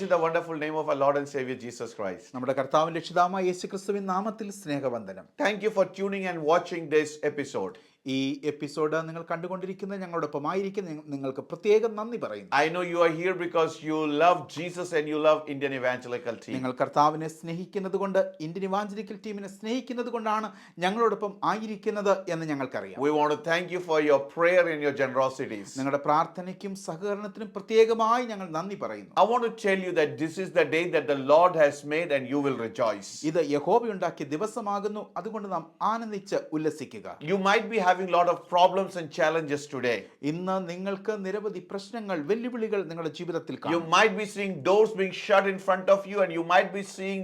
Greetings in the wonderful name of our Lord and Savior Jesus Christ. നമ്മുടെ കർത്താവിൻ രക്ഷിതാവായ യേശുക്രിസ്തുവിൻ നാമത്തിൽ സ്നേഹവന്ദനം. Thank you for tuning and watching this episode. ഈ episode നിങ്ങൾ കണ്ടുകൊണ്ടിരിക്കുന്ന ഞങ്ങളോടൊപ്പം ആയിരിക്കുന്ന നിങ്ങൾക്ക് പ്രത്യേകം നന്ദി പറയുന്നു. I know you are here because you love Jesus and you love Indian Evangelical Team. നിങ്ങൾ കർത്താവിനെ സ്നേഹിക്കുന്നത് കൊണ്ട് ഇന്ത്യൻ ഇവാഞ്ചലിക്കൽ ടീമിനെ സ്നേഹിക്കുന്നത് കൊണ്ടാണ് ഞങ്ങളോടൊപ്പം ആയിരിക്കുന്നത് എന്ന് ഞങ്ങൾക്കറിയാം. We want to thank you for your prayer and your generosities. നിങ്ങളുടെ പ്രാർത്ഥനയ്ക്കും സഹകരണത്തിനും പ്രത്യേകമായി ഞങ്ങൾ നന്ദി പറയുന്നു. I want to tell you that this is the day that the Lord has made and you will rejoice. ഇത് യഹോവയുണ്ടാക്കിയ ദിവസമാകുന്നു, അതുകൊണ്ട് നാം ആനന്ദിച്ച് ഉല്ലസിക്കുക. You might be having a lot of problems and challenges today. ഇന്ന് നിങ്ങൾക്ക് നിരവധി പ്രശ്നങ്ങൾ, വെല്ലുവിളികൾ നിങ്ങളുടെ ജീവിതത്തിൽ കാണാം. You might be seeing doors being shut in front of you and you might be seeing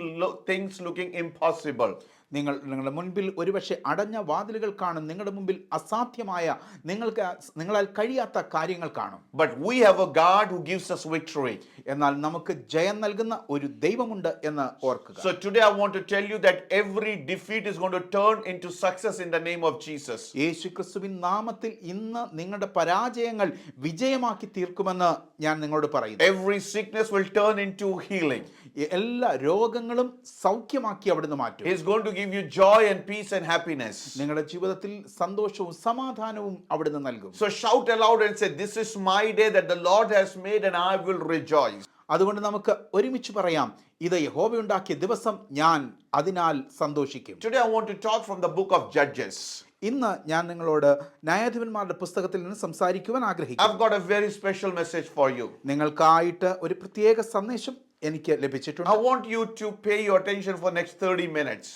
things looking impossible. നിങ്ങളുടെ മുൻപിൽ ഒരുപക്ഷെ അടഞ്ഞ വാതിലുകൾ കാണും. നിങ്ങളുടെ മുമ്പിൽ അസാധ്യമായ, നിങ്ങളാൽ കഴിയാത്ത കാര്യങ്ങൾ കാണും. But we have a God who gives us victory. എന്നാൽ നമുക്ക് ജയം നൽകുന്ന ഒരു ദൈവമുണ്ട് എന്ന് ഓർക്കുക. So today I want to tell you that every defeat is going to turn into success in the name of Jesus. യേശുക്രിസ്തുവിൻ നാമത്തിൽ ഇന്ന് നിങ്ങളുടെ പരാജയങ്ങൾ വിജയമാക്കി തീർക്കുമെന്ന് ഞാൻ നിങ്ങളോട് പറയുന്നു. Every sickness will turn into healing. എല്ലാ രോഗങ്ങളും സൗഖ്യമാക്കി അവിടുന്ന് മാറ്റും. He is going to give you joy and peace and happiness. നിങ്ങളുടെ ജീവിതത്തിൽ സന്തോഷവും സമാധാനവും അവിടുന്ന് നൽകും. So shout aloud and say, this is my day that the Lord has made and I will rejoice. അതുകൊണ്ട് നമുക്ക് ഒരുമിച്ച് പറയാം, ഇത് യഹോവയുണ്ടാക്കിയ ദിവസം, ഞാൻ അതിനാൽ സന്തോഷിക്കും. Today I want to talk from the book of Judges. ഇന്ന് ഞാൻ നിങ്ങളോട് ന്യായാധിപന്മാരുടെ പുസ്തകത്തിൽ നിന്ന് സംസാരിക്കുവാൻ ആഗ്രഹിക്കുന്നു. I've got a very special message for you. നിങ്ങൾക്കായിട്ട് ഒരു പ്രത്യേക സന്ദേശം എനിക്ക് ലഭിച്ചിട്ടുണ്ട്. I want you to pay your attention for next 30 minutes.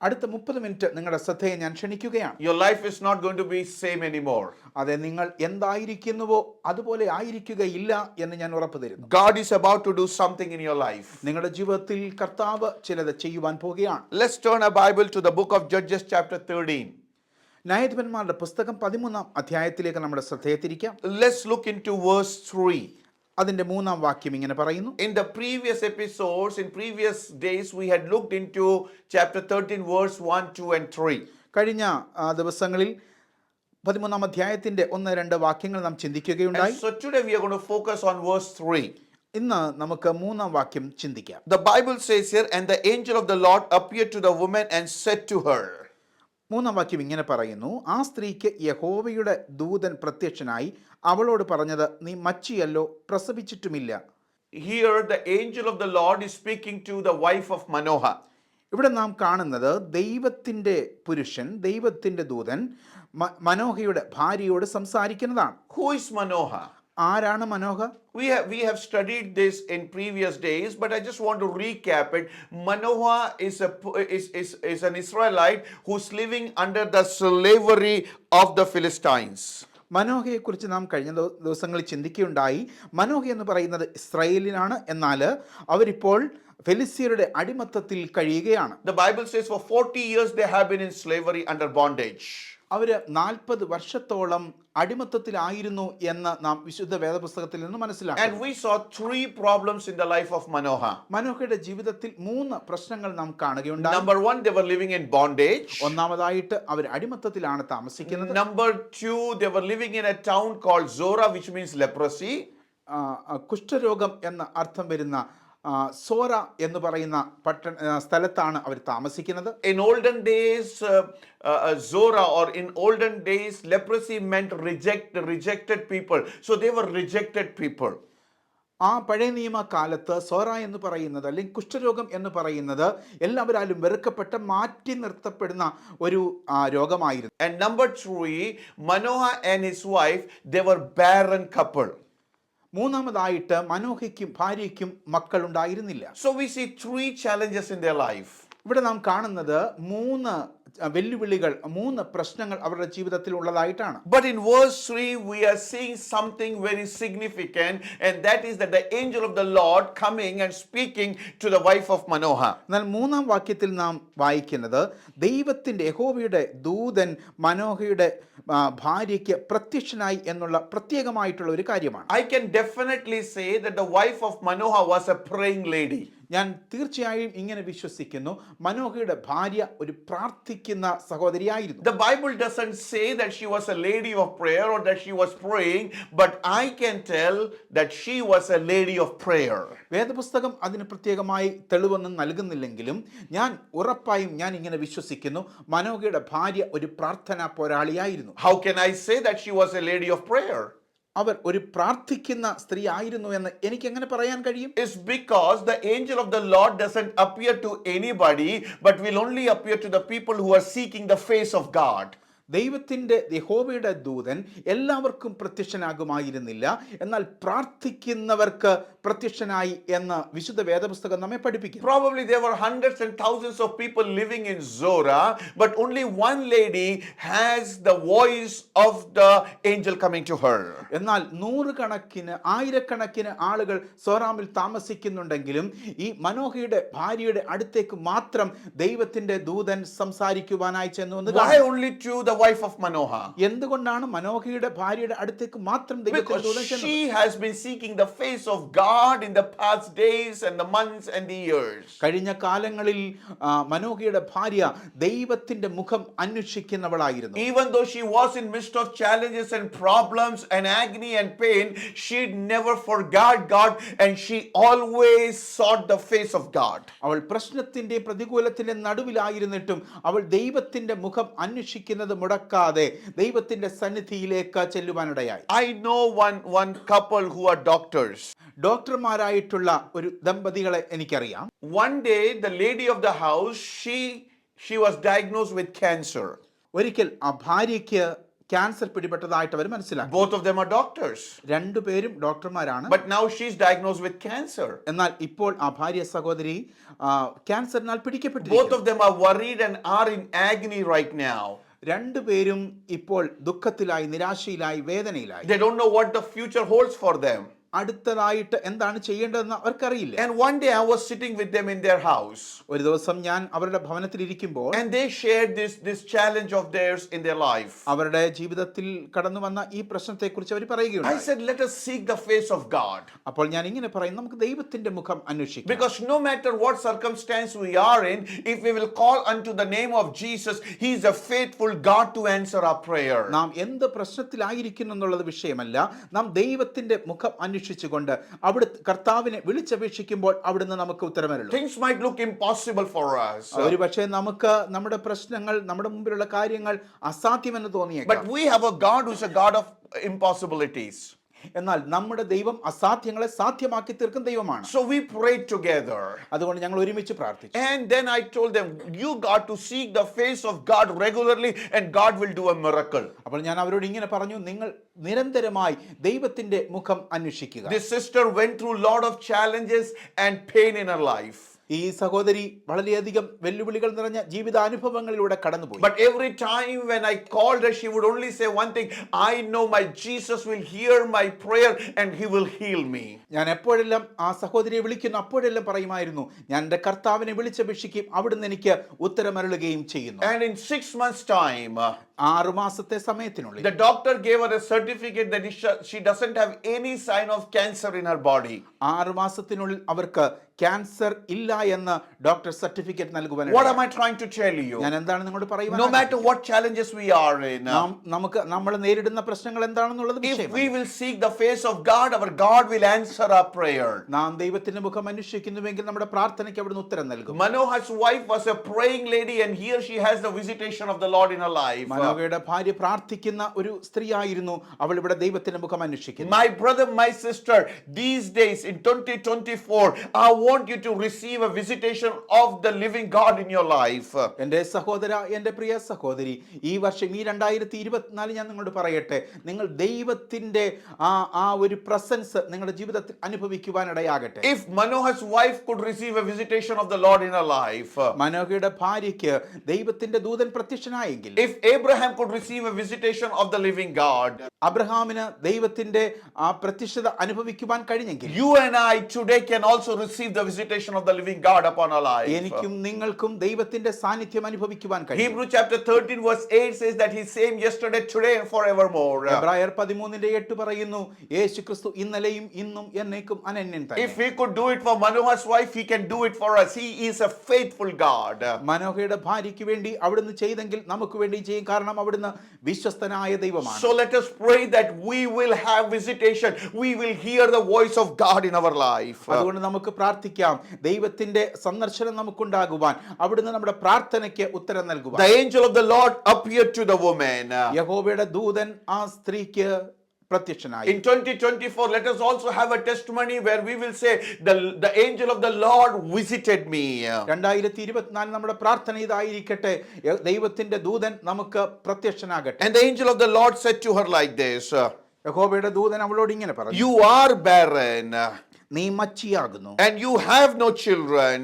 അടുത്ത 30 മിനിറ്റ് നിങ്ങളുടെ ശ്രദ്ധയെ ഞാൻ ക്ഷണിക്കുകയാണ്. Your life is not going to be same anymore. അതെ, നിങ്ങൾ എന്തായിരിക്കുന്നുവോ അതുപോലെ ആയിരിക്കുകയില്ല എന്ന് ഞാൻ ഉറപ്പു തരുന്നു. God is about to do something in your life. നിങ്ങളുടെ ജീവിതത്തിൽ കർത്താവ് ചിലത് ചെയ്യുവാൻ പോകുകയാണ്. Let's turn our Bible to the book of Judges chapter 13. ന്യായാധിപന്മാരുടെ പുസ്തകം 13-ാം അധ്യായത്തിലേക്ക് നമ്മുടെ ശ്രദ്ധയെ തിരിക്കാം. Let's look into verse 3. അതിന്റെ 3-ാം വാക്യം ഇങ്ങനെ പറയുന്നു. In the previous episodes, in previous days, we had looked into chapter 13, verse 1, 2, and 3. കഴിഞ്ഞ ദിവസങ്ങളിൽ 13-ാം അധ്യായത്തിന്റെ 1-2 വാക്യങ്ങൾ നാം ചിന്തിക്കുകയുണ്ടായി. So today we are going to focus on verse 3. ഇന്ന് നമുക്ക് 3-ാം വാക്യം ചിന്തിക്കാം. The Bible says here, and the angel of the Lord appeared to the woman and said to her. 3-ാം വാക്യം ഇങ്ങനെ പറയുന്നു, ആ സ്ത്രീക്ക് യഹോവയുടെ ദൂതൻ പ്രത്യക്ഷനായി അവളോട് പറഞ്ഞത്, നീ മച്ചിയല്ലോ, പ്രസവിച്ചിട്ടുമില്ല. Here the angel of the Lord is speaking to the wife of Manoah. ഇവിടെ നാം കാണുന്നത് ദൈവത്തിൻ്റെ പുരുഷൻ, ദൈവത്തിൻ്റെ ദൂതൻ മനോഹയുടെ ഭാര്യയോട് സംസാരിക്കുന്നതാണ്. Who is Manoah? ആരാണ് Manoah? We have studied this in previous days, but I just want to recap it. Manoah is an Israelite who's living under the slavery of the Philistines. മനോഹയെക്കുറിച്ച് നാം കഴിഞ്ഞ ദിവസങ്ങളിൽ ചിന്തിക്കുകയുണ്ടായി. മനോഹ എന്ന് പറയുന്നത് ഇസ്രായേലിനാണ്, എന്നാൽ അവരിപ്പോൾ ഫെലിസ്ത്യരുടെ അടിമത്തത്തിൽ കഴിയുകയാണ്. The Bible says for 40 years they have been in slavery under bondage. അവര് 40 വർഷത്തോളം അടിമത്തത്തിലായിരുന്നു എന്ന് നാം വിശുദ്ധ വേദപുസ്തകത്തിൽ നിന്ന് മനസ്സിലാക്കി. And we saw 3 problems in the life of Manoah. മനോഹയുടെ ജീവിതത്തിൽ 3 പ്രശ്നങ്ങൾ നാം കാണുകയുണ്ടായി. Number 1, they were living in bondage. ഒന്നാമതായിട്ട് അവർ അടിമത്തത്തിലാണ് താമസിക്കുന്നത്. Number 2, they were living in a town called Zorah, which means leprosy. കുഷ്ഠരോഗം എന്ന അർത്ഥം വരുന്ന സോറ എന്ന് പറയുന്ന സ്ഥലത്താണ് അവർ താമസിക്കുന്നത്. In olden days, Zorah, or in olden days, leprosy meant rejected people. So they were rejected people. ആ പഴയ നിയമ കാലത്ത് സോറ എന്ന് പറയുന്നത്, അല്ലെങ്കിൽ കുഷ്ഠരോഗം എന്ന് പറയുന്നത്, എല്ലാവരാലും വെറുക്കപ്പെട്ട, മാറ്റി നിർത്തപ്പെടുന്ന ഒരു രോഗമായിരുന്നു. And number 3, Manoah and his wife, they were barren couple. മൂന്നാമതായിട്ട് മനോഹയ്ക്കും ഭാര്യയ്ക്കും മക്കൾ ഉണ്ടായിരുന്നില്ല. So we see 3 challenges in their life. ഇവിടെ നാം കാണുന്നത് 3 വെല്ലുവിളികൾ, 3 പ്രശ്നങ്ങൾ അവരുടെ ജീവിതത്തിൽ ഉള്ളതായിട്ടാണ്. But in verse 3 we are seeing something very significant, and that is that the angel of the Lord coming and speaking to the wife of Manoah. എന്നാൽ 3-ാം വാക്യത്തിൽ നാം വായിക്കുന്നത്, ദൈവത്തിന്റെ യഹോവയുടെ ദൂതൻ മനോഹയുടെ ഭാര്യയ്ക്ക് പ്രത്യക്ഷനായി എന്നുള്ള പ്രത്യേകമായിട്ടുള്ള ഒരു കാര്യമാണ്. I can definitely say that the wife of Manoah was a praying lady. ഞാൻ തീർച്ചയായും ഇങ്ങനെ വിശ്വസിക്കുന്നു, മനോഹയുടെ ഭാര്യ ഒരു പ്രാർത്ഥിക്കുന്ന പ്രാർത്ഥിക്കുന്ന സഹോദരിയായിരുന്നു. The Bible doesn't say that she was a lady of prayer or that she was praying, but I can tell that she was a lady of prayer. വേദപുസ്തകം അതിന് പ്രത്യേകമായി തെളിവൊന്നും നൽകുന്നില്ലെങ്കിലും ഉറപ്പായും ഞാൻ ഇങ്ങനെ വിശ്വസിക്കുന്നു, മനോഹയുടെ ഭാര്യ ഒരു പ്രാർത്ഥനാ പോരാളിയായിരുന്നു. How can I say that she was a lady of prayer? അവർ ഒരു പ്രാർത്ഥിക്കുന്ന സ്ത്രീ ആയിരുന്നു എന്ന് എനിക്ക് എങ്ങനെ പറയാൻ കഴിയും? It's because the angel of the Lord doesn't appear to anybody, but will only appear to the people who are seeking the face of God. ദൈവത്തിൻ്റെ യഹോവയുടെ ദൂതൻ എല്ലാവർക്കും പ്രത്യക്ഷനാകുമായിരുന്നില്ല, എന്നാൽ പ്രാർത്ഥിക്കുന്നവർക്ക് പ്രത്യക്ഷനായി എന്ന് വിശുദ്ധ വേദപുസ്തകം നമ്മെ പഠിപ്പിക്കുന്നു. Probably there were hundreds and thousands of people living in Zorah, but only one lady has the voice of the angel coming to her. എന്നാൽ നൂറുകണക്കിന് ആയിരക്കണക്കിന് ആളുകൾ സോറാമിൽ താമസിക്കുന്നുണ്ടെങ്കിലും ഈ മനോഹയുടെ ഭാര്യയുടെ അടുത്തേക്ക് മാത്രം ദൈവത്തിന്റെ ദൂതൻ സംസാരിക്കുവാനായി ചെന്നു എന്ന് Why only to the wife of Manoah? എന്തുകൊണ്ടാണ് മനോഹയുടെ ഭാര്യയുടെ അടുത്തേക്ക് മാത്രം ദൈവത്തിന്റെ ദൂതൻ ചെന്നത്? She has been seeking the face of God in the past days and the months and the years. കഴിഞ്ഞ കാലങ്ങളിൽ മനോഹയുടെ ഭാര്യ ദൈവത്തിന്റെ മുഖം അന്വേഷിക്കുന്നവളായിരുന്നു. Even though she was in midst of challenges and problems and agony and pain, she never forgot God and she always sought the face of God. അവൾ പ്രശ്നത്തിന്റെ പ്രതികൂലത്തിന്റെ നടുവിലായിരുന്നിട്ടും അവൾ ദൈവത്തിന്റെ മുഖം അന്വേഷിക്കുന്നത് മുടക്കാതെ ദൈവത്തിന്റെ സന്നിധിയിലേക്ക് ചെല്ലുവാനിടയായി. I know one couple who are doctors. ഡോക്ടർമാരായിട്ടുള്ള ഒരു ദമ്പതികളെ എനിക്കറിയാം. One day the lady of the house, she was diagnosed with cancer. ഒരിക്കൽ ആ ഭാര്യയ്ക്ക് ക്യാൻസർ പിടിപെട്ടതായിട്ട് അവർ മനസ്സിലാക്കി. Both of them are doctors. രണ്ടുപേരും ഡോക്ടർമാരാണ്. But now she's diagnosed with cancer. എന്നാൽ ഇപ്പോൾ ആ ഭാര്യ സഹോദരി ക്യാൻസറിനാൽ പിടിക്കപ്പെട്ടിരിക്കുന്നു. Both of them are worried and are in agony right now. രണ്ടുപേരും ഇപ്പോൾ ദുഃഖത്തിലായി, നിരാശയിലായി, വേദനയിലായി. They don't know what the future holds for them. അടുത്തതായിട്ട് എന്താണ് ചെയ്യേണ്ടതെന്ന് അവർക്കറിയില്ല. And one day I was sitting with them in their house. ഒരു ദിവസം ഞാൻ അവരുടെ ഭവനത്തിൽ ഇരിക്കുമ്പോൾ And they shared this challenge of theirs in their life. അവരുടെ ജീവിതത്തിൽ കടന്നു വന്ന ഈ പ്രശ്നത്തെക്കുറിച്ച് അവർ പറയുകയുണ്ടായി. I said, let us seek the face of God. അപ്പോൾ ഞാൻ ഇങ്ങനെ പറയും, നമുക്ക് ദൈവത്തിന്റെ മുഖം അന്വേഷിക്കാം. Because no matter what circumstance we are in, if we will call unto the name of Jesus, He is a faithful God to answer our prayer. നാം എന്ത് പ്രശ്നത്തിലായിരിക്കുന്നു എന്നുള്ളത് വിഷയമല്ല, നാം ദൈവത്തിന്റെ മുഖം അന്വേഷിച്ചുകൊണ്ട് അവിടെ കർത്താവിനെ വിളിച്ചപേക്ഷിക്കുമ്പോൾ അവിടുന്ന് നമുക്ക് ഉത്തരമരുളും. Things might look impossible for us. ഒരുപക്ഷേ നമുക്ക് നമ്മുടെ പ്രശ്നങ്ങൾ, നമ്മുടെ മുമ്പിലുള്ള കാര്യങ്ങൾ അസാധ്യമെന്ന് തോന്നിയേക്കാം. But we have a God who is a God of impossibilities. എന്നാൽ നമ്മുടെ ദൈവം അസാധ്യങ്ങളെ സാധ്യമാക്കി തീർക്കുന്ന ദൈവമാണ്. So we prayed together. അതുകൊണ്ട് ഞങ്ങൾ ഒരുമിച്ച് പ്രാർത്ഥിച്ചു. And then I told them, you got to seek the face of God regularly and God will do a miracle. അപ്പോൾ ഞാൻ അവരോട് ഇങ്ങനെ പറഞ്ഞു, നിങ്ങൾ നിരന്തരമായി ദൈവത്തിന്റെ മുഖം അന്വേഷിക്കുക. This sister went through a lot of challenges and pain in her life. ഈ സഹോദരി വളരെയധികം വെല്ലുവിളികൾ നിറഞ്ഞ ജീവിതാനുഭവങ്ങളിലൂടെ കടന്നുപോയി. But every time when I called her, she would only say one thing, I know my Jesus will hear my prayer and He will heal me. ഞാൻ എപ്പോഴെല്ലാം ആ സഹോദരിയെ വിളിക്കുന്നു അപ്പോഴെല്ലാം പറയുമായിരുന്നു, ഞാൻ എൻ്റെ കർത്താവിനെ വിളിച്ചപേക്ഷിക്കും, അവിടുന്ന് എനിക്ക് ഉത്തരമരുളുകയും ചെയ്യുന്നു. And in 6 months' time, 6 മാസത്തെ സമയത്തിനുള്ളിൽ the doctor gave her a certificate that she doesn't have any sign of cancer in her body. 6 മാസത്തിനുള്ളിൽ അവർക്ക് ക്യാൻസർ ഇല്ല എന്ന് ഡോക്ടർ സർട്ടിഫിക്കറ്റ് നൽകുവാൻ. What am I trying to tell you? ഞാൻ എന്താണ് നിങ്ങളോട് പറയുവാൻ? No matter what challenges we are in, നമ്മൾ നേരിടുന്ന പ്രശ്നങ്ങൾ എന്താണെന്നുള്ളത് if we will seek the face of God, our God will answer our prayer. നാം ദൈവത്തിന്റെ മുഖം അന്വേഷിക്കുന്നുവെങ്കിൽ നമ്മുടെ പ്രാർത്ഥനയ്ക്ക് അവിടുന്ന് ഉത്തരം നൽകും. Manoah's wife was a praying lady and here she has the visitation of the Lord in her life. മനോഹയുടെ ഭാര്യ പ്രാർത്ഥിക്കുന്ന ഒരു സ്ത്രീയായിരുന്നു, അവൾ ഇവിടെ ദൈവത്തിന്റെ മുഖം അന്വേഷിക്കുന്നു. My brother, my sister, these days in 2024, I want you to receive a visitation of the living God in your life. എൻ്റെ സഹോദര, എൻ്റെ പ്രിയ സഹോദരി, ഈ വർഷം ഈ 2024 ഞാൻ നിങ്ങളോട് പറയട്ടെ, നിങ്ങൾ ദൈവത്തിന്റെ ആ ഒരു പ്രസൻസ് നിങ്ങളുടെ ജീവിതത്തിൽ അനുഭവിക്കുവാനിടയാകട്ടെ. If Manoah's wife could receive a visitation of the Lord in her life, മനോഹയുടെ ഭാര്യയ്ക്ക് ദൈവത്തിന്റെ ദൂതൻ പ്രത്യക്ഷനായെങ്കിൽ, if Abraham could receive a visitation of the living God, അബ്രഹാമിന് ദൈവത്തിന്റെ ആ പ്രത്യക്ഷത അനുഭവിക്കുവാൻ കഴിഞ്ഞെങ്കിൽ you and I today can also receive the visitation of the living God upon our life. എനിക്കും നിങ്ങൾക്കും ദൈവത്തിന്റെ സാന്നിധ്യം അനുഭവിക്കുവാൻ കഴിയും. Hebrew chapter 13 verse 8 says that He's same yesterday, today and forevermore. എബ്രായർ 13:8 പറയുന്നു, യേശുക്രിസ്തു ഇന്നലെയും ഇന്നും എന്നേക്കും അനന്യൻ തന്നെ. If He could do it for Manoah's wife, He can do it for us. He is a faithful God. മനോഹയുടെ ഭാര്യയ്ക്ക് വേണ്ടി അവിടുന്ന് ചെയ്തെങ്കിൽ നമുക്ക് വേണ്ടി ചെയ്യും, കാരണം അവിടുന്ന് വിശ്വസ്തനായ ദൈവമാണ്. So let us pray that we will have visitation. We will hear the voice of God in our life. അതുകൊണ്ട് നമുക്ക് പ്രാർത്ഥിക്കാം, ദൈവത്തിന്റെ സന്ദർശനം നമുക്കുണ്ടാകുവാൻ, അവിടുന്ന് നമ്മുടെ പ്രാർത്ഥനയ്ക്ക് ഉത്തരം നൽകുവാൻ. The angel of the Lord appeared to the woman. യഹോവയുടെ ദൂതൻ ആ സ്ത്രീക്ക് പ്രത്യക്ഷനായി. In 2024, let us also have a testimony where we will say, the angel of the Lord visited me. 2024 നമ്മുടെ പ്രാർത്ഥന ഇതായിരിക്കട്ടെ, ദൈവത്തിന്റെ ദൂതൻ നമുക്ക് പ്രത്യക്ഷനാകട്ടെ. And the angel of the Lord said to her like this, യഹോവയുടെ ദൂതൻ അവളോട് ഇങ്ങനെ പറഞ്ഞു, you are barren നീ മച്ചിയാകുന്നു, and you have no children,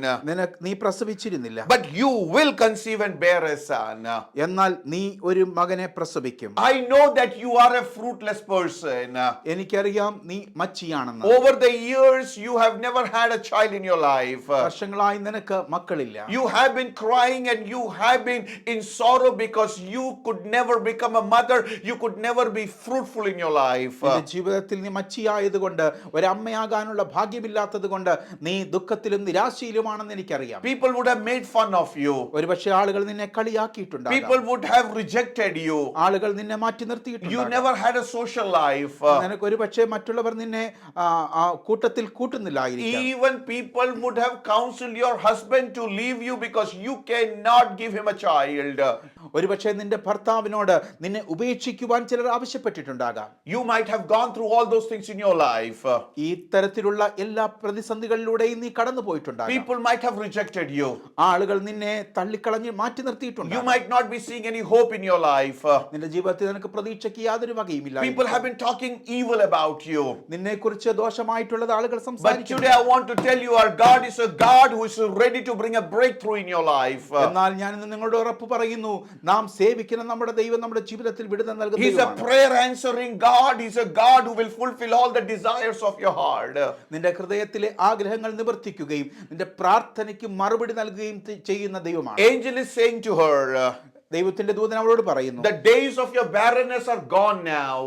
നീ പ്രസവിച്ചിരുന്നില്ല, but you will conceive and bear a son. എന്നാൽ നീ ഒരു മകനെ പ്രസവിക്കും. I know that you are a fruitless person. എനിക്കറിയാം നീ മച്ചിയാണെന്ന്. Over the years you have never had a child in your life. വർഷങ്ങളായി നിനക്ക് മക്കളില്ല. You have been crying and you have been in sorrow because you could never become a mother. You could never be fruitful in your life. നിന്റെ ജീവിതത്തിൽ നീ മച്ചിയായതുകൊണ്ട്, ഒരമ്മയാകാനുള്ള ഭാഗ്യമില്ലാത്തത് കൊണ്ട് നീ ദുഃഖത്തിലും നിരാശയിലുമാണെന്ന് എനിക്കറിയാം. People would have made fun of you. ഒരുപക്ഷെ ആളുകൾ നിന്നെ കളിയാക്കിയിട്ടുണ്ടാകാം. People would have rejected you. ആളുകൾ നിന്നെ മാറ്റി നിർത്തിയിട്ടുണ്ടാകാം. You never had a social life. നിനക്ക് ഒരുപക്ഷെ മറ്റുള്ളവർ നിന്നെ കൂട്ടത്തിൽ കൂട്ടുന്നില്ലായിരിക്കാം. Even people would have counseled your husband to leave you because you cannot give him a child. ഒരുപക്ഷെ നിന്റെ ഭർത്താവിനോട് നിന്നെ ഉപേക്ഷിക്കുവാൻ ചിലർ ആവശ്യപ്പെട്ടിട്ടുണ്ടാകാം. You might have gone through all those things in your life. ഈ തരത്തിലുള്ള എല്ലാ പ്രതിസന്ധികളിലൂടെയും നീ കടന്നു പോയിട്ടുണ്ടാകാം. People might have rejected you. ആളുകൾ നിന്നെ തള്ളിക്കളഞ്ഞ് മാറ്റി നിർത്തിയിട്ടുണ്ട്. You might not be seeing any hope in your life. നിന്റെ ജീവിതത്തിൽ നിനക്ക് പ്രതീക്ഷയ്ക്ക് യാതൊരു വകയുമില്ല. People have been talking evil about you. നിന്നെ കുറിച്ച് ദോഷമായിട്ടുള്ളത് ആളുകൾ But സംസാരിക്കുന്നു. today I want to tell you, our God is a God who is ready to bring a breakthrough in your life. എന്നാൽ ഞാൻ ഇന്ന് നിങ്ങളോട് ഉറപ്പ് പറയുന്നു, നാം സേവിക്കുന്ന നമ്മുടെ ദൈവം നമ്മുടെ ജീവിതത്തിൽ വിടുതൽ നൽകുന്ന He's a ദൈവമാണ്. prayer answering God. He's a God who will fulfill all the desires of your heart. നിന്റെ ഹൃദയത്തിലെ ആഗ്രഹങ്ങൾ നിവർത്തിക്കുകയും നിന്റെ പ്രാർത്ഥനയ്ക്ക് മറുപടി നൽകുകയും ചെയ്യുന്ന ദൈവമാണ്. Angel is saying to her, ദൈവത്തിന്റെ ദൂതൻ അവളോട് പറയുന്നു, the days of your barrenness are gone now.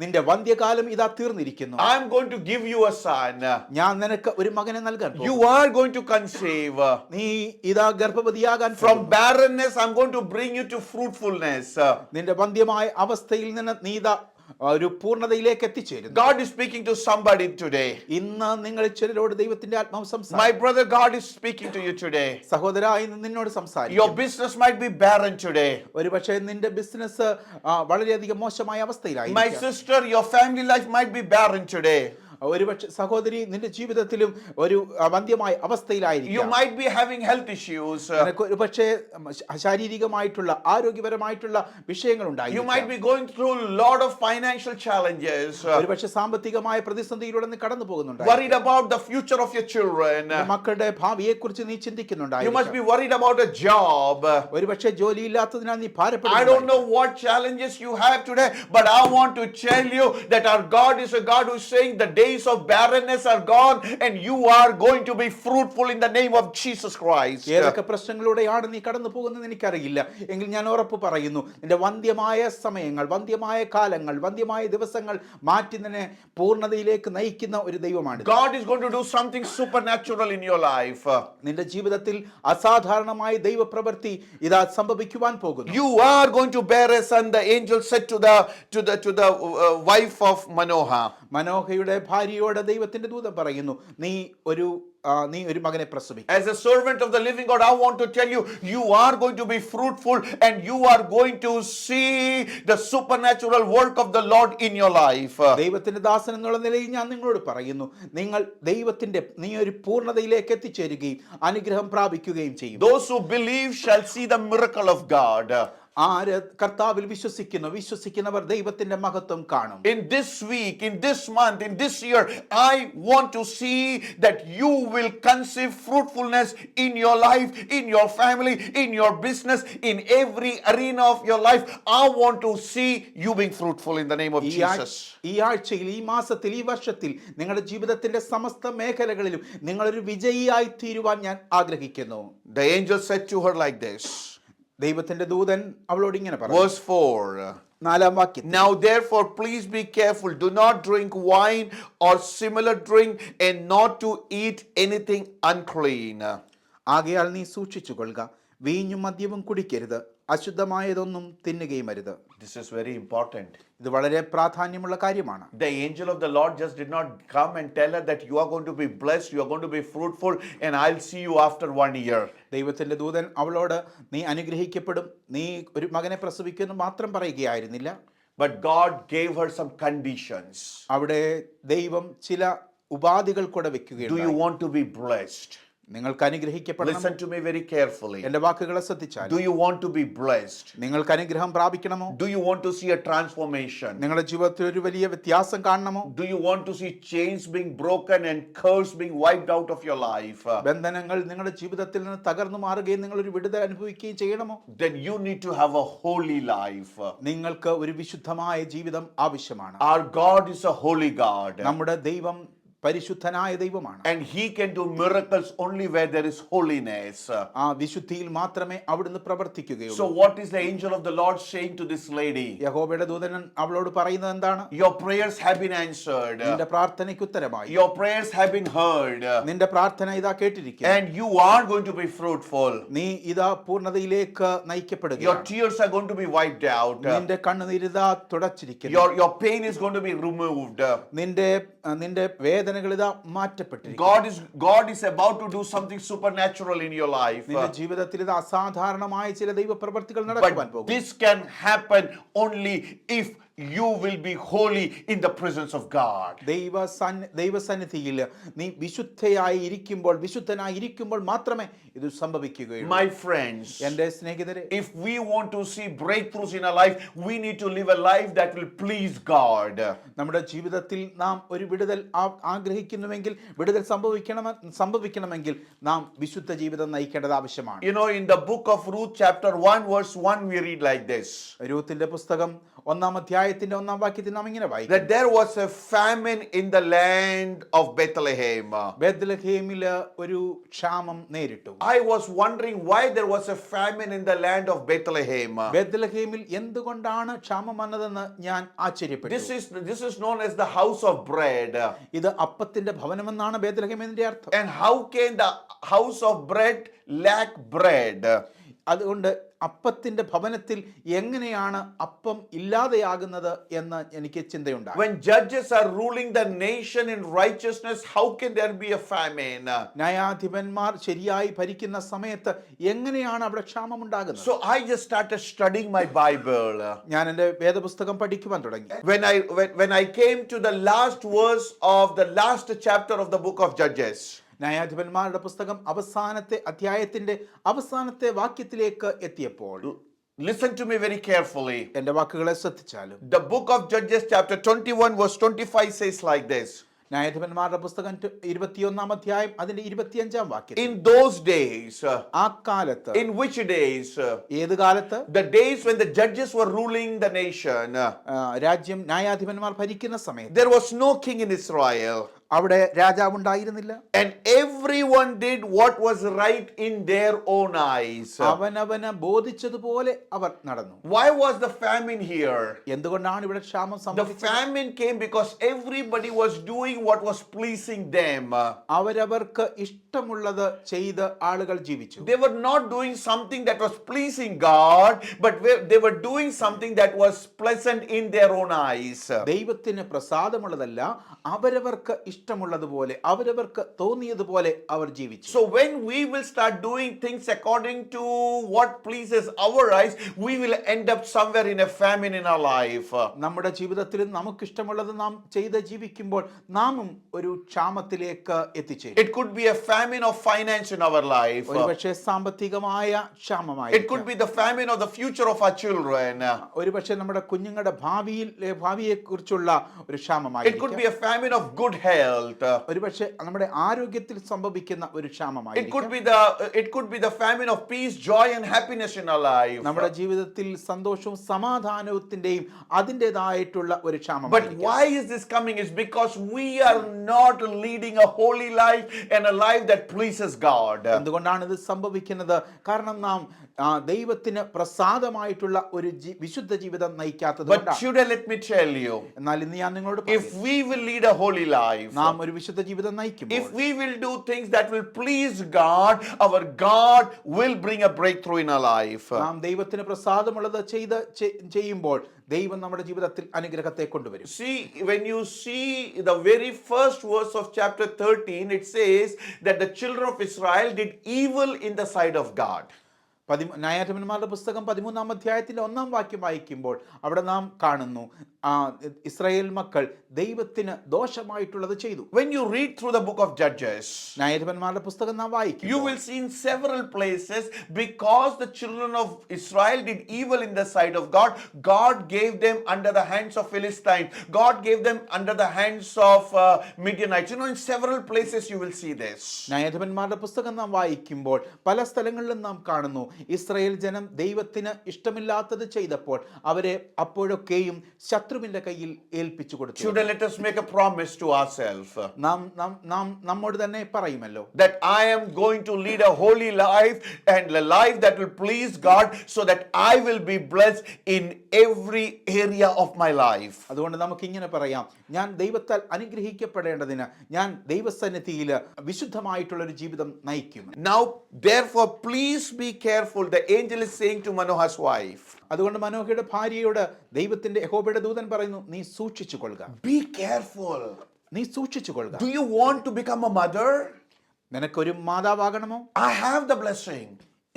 നിന്റെ വന്ധ്യകാലം ഇതാ തീർന്നിരിക്കുന്നു. I'm going to give you a son. ഞാൻ നിനക്ക് ഒരു മകനെ നൽകാൻ പോകുന്നു. You are going to conceive. നീ ഇതാ ഗർഭവതിയാകാൻ From പോകുന്നു. barrenness, I'm going to bring you to fruitfulness. നിന്റെ വന്ധ്യമായ അവസ്ഥയിൽ നിന്ന് നീ ഇതാ ഒരു പൂർണ്ണതയിലേക്ക് എത്തിച്ചേരുന്നു. God is speaking to somebody today. ഇന്ന് നിങ്ങൾ ചിലരോട് ദൈവത്തിന്റെ ആത്മാവ് My സംസാരിക്കും. brother, God is speaking to you today. സഹോദരാ, ഇന്ന് നിന്നോട് Your സംസാരിക്കും. business might be barren today. ഒരുപക്ഷെ നിന്റെ ബിസിനസ് വളരെയധികം മോശമായ My അവസ്ഥയിലായിരിക്കും. sister, your family life might be barren today. ഒരുപക്ഷെ സഹോദരി, നിന്റെ ജീവിതത്തിലും ഒരു വന്ധ്യമായ You അവസ്ഥയിലായിരിക്കും. might be having health issues. നിനക്ക് ഒരുപക്ഷെ ശാരീരികമായിട്ടുള്ള ആരോഗ്യപരമായിട്ടുള്ള വിഷയങ്ങൾ You ഉണ്ടായിരിക്കും. might be going through a lot of financial challenges. ഒരുപക്ഷെ സാമ്പത്തികമായ പ്രതിസന്ധിയിലൂടെ നീ കടന്നു പോകുന്നുണ്ട്. Worried about the future of your children. മക്കളുടെ ഭാവിയെ കുറിച്ച് നീ You ചിന്തിക്കുന്നുണ്ടായിരിക്കും. must be worried about a job. ഒരുപക്ഷെ ജോലിയില്ലാത്തതിനാൽ നീ I ഭാരപ്പെടുന്നു. don't know what challenges you have today, but I want to tell you that our God is a God who is saying the days of barrenness are gone and you are going to be fruitful in the name of Jesus Christ. ഏതൊക്കെ പ്രശ്നങ്ങളിലൂടെയാണ് നീ കടന്നു പോകുന്നത് എനിക്കറിയില്ല, എങ്കിൽ ഞാൻ ഉറപ്പ് പറയുന്നു, നിന്റെ വന്ധ്യമായ സമയങ്ങൾ, വന്ധ്യമായ കാലങ്ങൾ, വന്ധ്യമായ ദിവസങ്ങൾ മാറ്റി നിന്നെ പൂർണ്ണതയിലേക്ക് നയിക്കുന്ന ഒരു ദൈവമാണ്. God is going to do something supernatural in your life. നിന്റെ ജീവിതത്തിൽ അസാധാരണമായ ദൈവപ്രവൃത്തി ഇതാ സംഭവിക്കുവാൻ പോകുന്നു. You are going to bear a son, the angel said to the wife of Manoah. മനോഹയുടെ ഭാര്യയോട് ദൈവത്തിന്റെ ദൂതൻ പറയുന്നു, നീ ഒരു മകനെ പ്രസവിക്കും. As a servant of the living God, I want to tell you, you are going to be fruitful and you are going to see the supernatural work of the Lord in your life. ദൈവത്തിന്റെ ദാസൻ എന്നുള്ള നിലയിൽ ഞാൻ നിങ്ങളോട് പറയുന്നു, നീ ഒരു പൂർണ്ണതയിലേക്ക് എത്തിച്ചേരുകയും അനുഗ്രഹം പ്രാപിക്കുകയും ചെയ്യും. Those who believe shall see the miracle of God. ആര് കർത്താവിൽ വിശ്വസിക്കുന്നവർ ദൈവത്തിന്റെ മഹത്വം കാണും. In this week, in this month, in this year, I want to see that you will conceive fruitfulness in your life, in your family, in your business, in every arena of your life. I want to see you being fruitful in the name of Jesus. ഈ ആഴ്ചയിൽ, ഈ മാസത്തിൽ, ഈ വർഷത്തിൽ നിങ്ങളുടെ ജീവിതത്തിന്റെ സമസ്ത മേഖലകളിലും നിങ്ങളൊരു വിജയിയായി തീരുവാൻ ഞാൻ ആഗ്രഹിക്കുന്നു. The angel said to her like this. ദൈവത്തിന്റെ ദൂതൻ അവളോട് ഇങ്ങനെ പറഞ്ഞു. Verse 4. 4-ാം വാക്യം. Now therefore please be careful, do not drink wine or similar drink, and not to eat anything unclean. ആകയാൽ നീ സൂക്ഷിച്ചുകൊള്ളുക, വീഞ്ഞും മദ്യവും കുടിക്കരുത്, അശുദ്ധമായതൊന്നും തിന്നുകയും അരുത്. This is very important. ഇത് വളരെ പ്രാധാന്യമുള്ള കാര്യമാണ്. The angel of the Lord just did not come and tell her that you are going to be blessed, you are going to be fruitful, and I'll see you after 1 year. ദൈവത്തിന്റെ ദൂതൻ അവളോട് നീ അനുഗ്രഹിക്കപ്പെടും, നീ ഒരു മകനെ പ്രസവിക്കുമെന്ന് മാത്രം പറയുകയായിരുന്നില്ല. But God gave her some conditions. അവിടെ ദൈവം ചില ഉപാധികൾ കൂടെ Do വെക്കുകയുണ്ടായി. you want to be blessed? നിങ്ങൾക്ക് അനുഗ്രഹിക്കപ്പെടണം. Listen to me very carefully. എന്റെ വാക്കുകളെ ശ്രദ്ധിച്ചാൽ. Do you want to be blessed? നിങ്ങൾക്ക് അനുഗ്രഹം പ്രാപിക്കണമോ? Do you want to see a transformation? നിങ്ങളുടെ ജീവിതത്തിൽ ഒരു വലിയ വ്യത്യാസം കാണണമോ? Do you want to see chains being broken and curse being wiped out of your life? ബന്ധനങ്ങൾ നിങ്ങളുടെ ജീവിതത്തിൽ നിന്ന് തകർന്നു മാറുകയും നിങ്ങൾ ഒരു വിടുതൽ അനുഭവിക്കുകയും ചെയ്യണമോ? Then you need to have a holy life. നിങ്ങൾക്ക് ഒരു വിശുദ്ധമായ ജീവിതം ആവശ്യമാണ്. Our God is a holy God. നമ്മുടെ ദൈവം പരിശുദ്ധനായ ദൈവമാണ്. And he can do miracles only where there is holiness. ആ വിശുദ്ധിയിൽ മാത്രമേ അവിടുന്ന് പ്രവർത്തിക്കുകയുള്ളൂ. So what is the angel of the Lord saying to this lady? യഹോവയുടെ ദൂതൻ അവളോട് പറയുന്നത് എന്താണ്? Your prayers have been answered. നിന്റെ പ്രാർത്ഥനയ്ക്ക് ഉത്തരമായി. Your prayers have been heard. നിന്റെ പ്രാർത്ഥന ഇതാ കേട്ടിരിക്കുന്നു. And you are going to be fruitful. നീ ഇതാ പൂർണ്ണതയിലേക്ക് Your നയിക്കപ്പെടുകയാണ്. tears are going to be wiped out. നിന്റെ കണ്ണുനീരിതാ തുടച്ചിരിക്കുന്നു. Your pain is going to be removed. നിന്റെ വേദനകൾ ഇതാ മാറ്റപ്പെട്ടിരിക്കുന്നു. God is about to do something supernatural in your life. നിന്റെ ജീവിതത്തിൽ ഇത് അസാധാരണമായ ചില ദൈവപ്രവർത്തികൾ നടക്കുവാൻ But പോകും. this can happen only if you will be holy in the presence of God. ദൈവസന്നിധിയിൽ നീ വിശുദ്ധനായി ഇരിക്കുമ്പോൾ മാത്രമേ ഇത് സംഭവിക്കുകയുള്ളൂ. My friends, എൻ്റെ സ്നേഹിതരെ, if we want to see breakthroughs in our life, we need to live a life that will please God. നമ്മുടെ ജീവിതത്തിൽ നാം ഒരു വിടുതൽ ആഗ്രഹിക്കുന്നുവെങ്കിൽ, വിടുതൽ സംഭവിക്കണമെങ്കിൽ നാം വിശുദ്ധ ജീവിതം നയിക്കേണ്ടത് ആവശ്യമാണ്. You know, in the book of Ruth chapter 1 verse 1 we read like this. രൂത്തിന്റെ പുസ്തകം 1-ാം അധ്യായത്തിന്റെ 1-ാം വാക്യത്തിൽ നാം ഇങ്ങനെ വായിക്കും. That there was a famine in the land of Bethlehem. ബേത്ലഹേമിൽ ഒരു ക്ഷാമം നേരിട്ടു. I was wondering why there was a famine in the land of Bethlehem. ബേത്ലഹേമിൽ എന്തുകൊണ്ടാണ് ക്ഷാമം വന്നതെന്ന് ഞാൻ ആശ്ചര്യപ്പെട്ടു. This is known as the house of bread. ഇത് അപ്പത്തിന്റെ ഭവനമെന്നാണ് ബേത്ലഹേം എന്നതിന്റെ അർത്ഥം. And how can the house of bread lack bread? അതുകൊണ്ട് അപ്പത്തിന്റെ ഭവനത്തിൽ എങ്ങനെയാണ് അപ്പം ഇല്ലാതെയാകുന്നത് എന്ന് എനിക്ക് ചിന്തയുണ്ടായി. When judges are ruling the nation in righteousness, how can there be a famine? ന്യായാധിപന്മാർ ശരിയായി ഭരിക്കുന്ന സമയത്ത് എങ്ങനെയാണ് അവിടെ ക്ഷാമം ഉണ്ടാകുന്നത്? So I just started studying my Bible. ഞാൻ എൻ്റെ വേദപുസ്തകം പഠിക്കുവാൻ തുടങ്ങി. When I came to the last verse of the last chapter of the book of Judges, ന്യായാധിപന്മാരുടെ പുസ്തകം അവസാനത്തെ അധ്യായത്തിന്റെ അവസാനത്തെ വാക്യത്തിലേക്ക് എത്തിയപ്പോൾ, listen to me very carefully. എൻ്റെ വാക്കുകളെ ശ്രദ്ധിച്ചാലും, The book of Judges chapter 21 verse 25 says like this. ന്യായാധിപന്മാരുടെ പുസ്തകം 21-ാം അധ്യായം അതിന്റെ 25-ാം വാക്യം. In those days, ആ കാലത്ത്, in which days? ഏത് കാലത്ത്? The days when the judges were ruling the nation. രാജ്യം ന്യായാധിപന്മാർ ഭരിക്കുന്ന സമയത്ത് There was no king in Israel. അവിടെ രാജാവുണ്ടായിരുന്നില്ല. And everyone did what was right in their own eyes. അവനവന് ബോധിച്ചതുപോലെ അവർ നടന്നു. Why was the famine here? എന്തുകൊണ്ടാണ് ഇവിടെ ക്ഷാമം The സംഭവിച്ചത്? famine came because everybody was doing what was pleasing them. അവരവർക്ക് ഇഷ്ടമുള്ളത് ചെയ്ത് ആളുകൾ ജീവിച്ചു. They were not doing something that was pleasing God, but they were doing something that was pleasant in their own eyes. ദൈവത്തിന് പ്രസാദമുള്ളതല്ല, അവരവർക്ക് ഇഷ്ടമുള്ളതുപോലെ അവരവർക്ക് തോന്നിയതുപോലെ അവർ ജീവിച്ചു. So when we will start doing things according to what pleases our eyes, we will end up somewhere in a famine in our life. നമ്മുടെ ജീവിതത്തിൽ നമുക്കിഷ്ടമുള്ളത് നാം ചെയ്ത് ജീവിക്കുമ്പോൾ നാമും ഒരു ക്ഷാമത്തിലേക്ക് എത്തിച്ചേരും. It could be a famine of finance in our life. ഒരുപക്ഷെ സാമ്പത്തികമായ ക്ഷാമമായി, It could be the famine of the future of our children. ഒരുപക്ഷെ നമ്മുടെ കുഞ്ഞുങ്ങളുടെ ഭാവിയെ കുറിച്ചുള്ള ഒരു ക്ഷാമമായി, It could be a famine of good health. ഒരുപക്ഷെ നമ്മുടെ ആരോഗ്യത്തിൽ സംഭവിക്കുന്ന ഒരു ക്ഷാമമായി, It could be the famine of peace, joy and happiness in our life. നമ്മുടെ ജീവിതത്തിൽ സന്തോഷവും സമാധാനത്തിന്റെയും അതിൻ്റെതായിട്ടുള്ള ഒരു But ക്ഷാമമായി. why is this coming? Is because we are not leading a holy life and a life that pleases God. എന്തുകൊണ്ടാണ് ഇത് സംഭവിക്കുന്നത്? കാരണം നാം ദൈവത്തിന് പ്രസാദമായിട്ടുള്ള ഒരു വിശുദ്ധ ജീവിതം നയിക്കാത്തത്. But should I let me tell you, എന്നാൽ ഇന്ന് ഞാൻ നിങ്ങളോട് if we will lead a holy life, നാം ഒരു വിശുദ്ധ ജീവിതം നയിക്കുമ്പോൾ, if we will do things that will please God, our God will bring a breakthrough in our life. നാം ദൈവത്തിന് പ്രസാദമുള്ളത് ചെയ്യുമ്പോൾ ദൈവം നമ്മുടെ ജീവിതത്തിൽ അനുഗ്രഹത്തെ കൊണ്ടുവരും. See, when you see the very first verse of chapter 13, it says that the children of Israel did evil in the sight of God. ന്യായാധിപന്മാരുടെ പുസ്തകം 13-ാം അധ്യായത്തിന്റെ 1-ാം വാക്യം വായിക്കുമ്പോൾ അവിടെ നാം കാണുന്നു ഇസ്രായേൽ മക്കൾ ദൈവത്തിന് ദോഷമായിട്ടുള്ളത് ചെയ്തു. When you read through the book of Judges, ന്യായാധിപന്മാരുടെ പുസ്തകം നാം വായിക്കും, you will see in several places, because the children of Israel did evil in the sight of God, God gave them under the hands of Philistines. God gave them under the hands of Midianites. You know, in several places you will see this. ന്യായാധിപന്മാരുടെ പുസ്തകം നാം വായിക്കുമ്പോൾ പല സ്ഥലങ്ങളിലും നാം കാണുന്നു Israel ജനം ദൈവത്തിന് ഇഷ്ടമില്ലാത്തത് ചെയ്തപ്പോൾ അവരെ അപ്പോഴൊക്കെയും ശത്രുവിന്റെ കയ്യിൽ ഏൽപ്പിച്ചു കൊടുത്തു. Should let us make a promise to ourselves, നാം നമ്മോട് തന്നെ പറയുമല്ലോ, that I am going to lead a holy life and a life that will please God, so that I will be blessed in every area of my life. അതുകൊണ്ട് നമുക്ക് ഇങ്ങനെ പറയാം, ഞാൻ ദൈവത്താൽ അനുഗ്രഹിക്കപ്പെടേണ്ടതിന് ഞാൻ ദൈവസന്നിധിയിൽ വിശുദ്ധമായിട്ടുള്ള ഒരു ജീവിതം നയിക്കും. Now therefore please be careful, the angel is saying to Manoah's wife. അതുകൊണ്ട് മനോഹയുടെ ഭാര്യയോട് ദൈവത്തിന്റെ യഹോവയുടെ ദൂതൻ പറയുന്നു, നീ സൂക്ഷിച്ചു കൊള്ളുക. Be careful. നീ സൂക്ഷിച്ചു കൊള്ളുക. Do you want to become a mother? നിനക്കൊരു മാതാവാകണമോ? I have the blessing.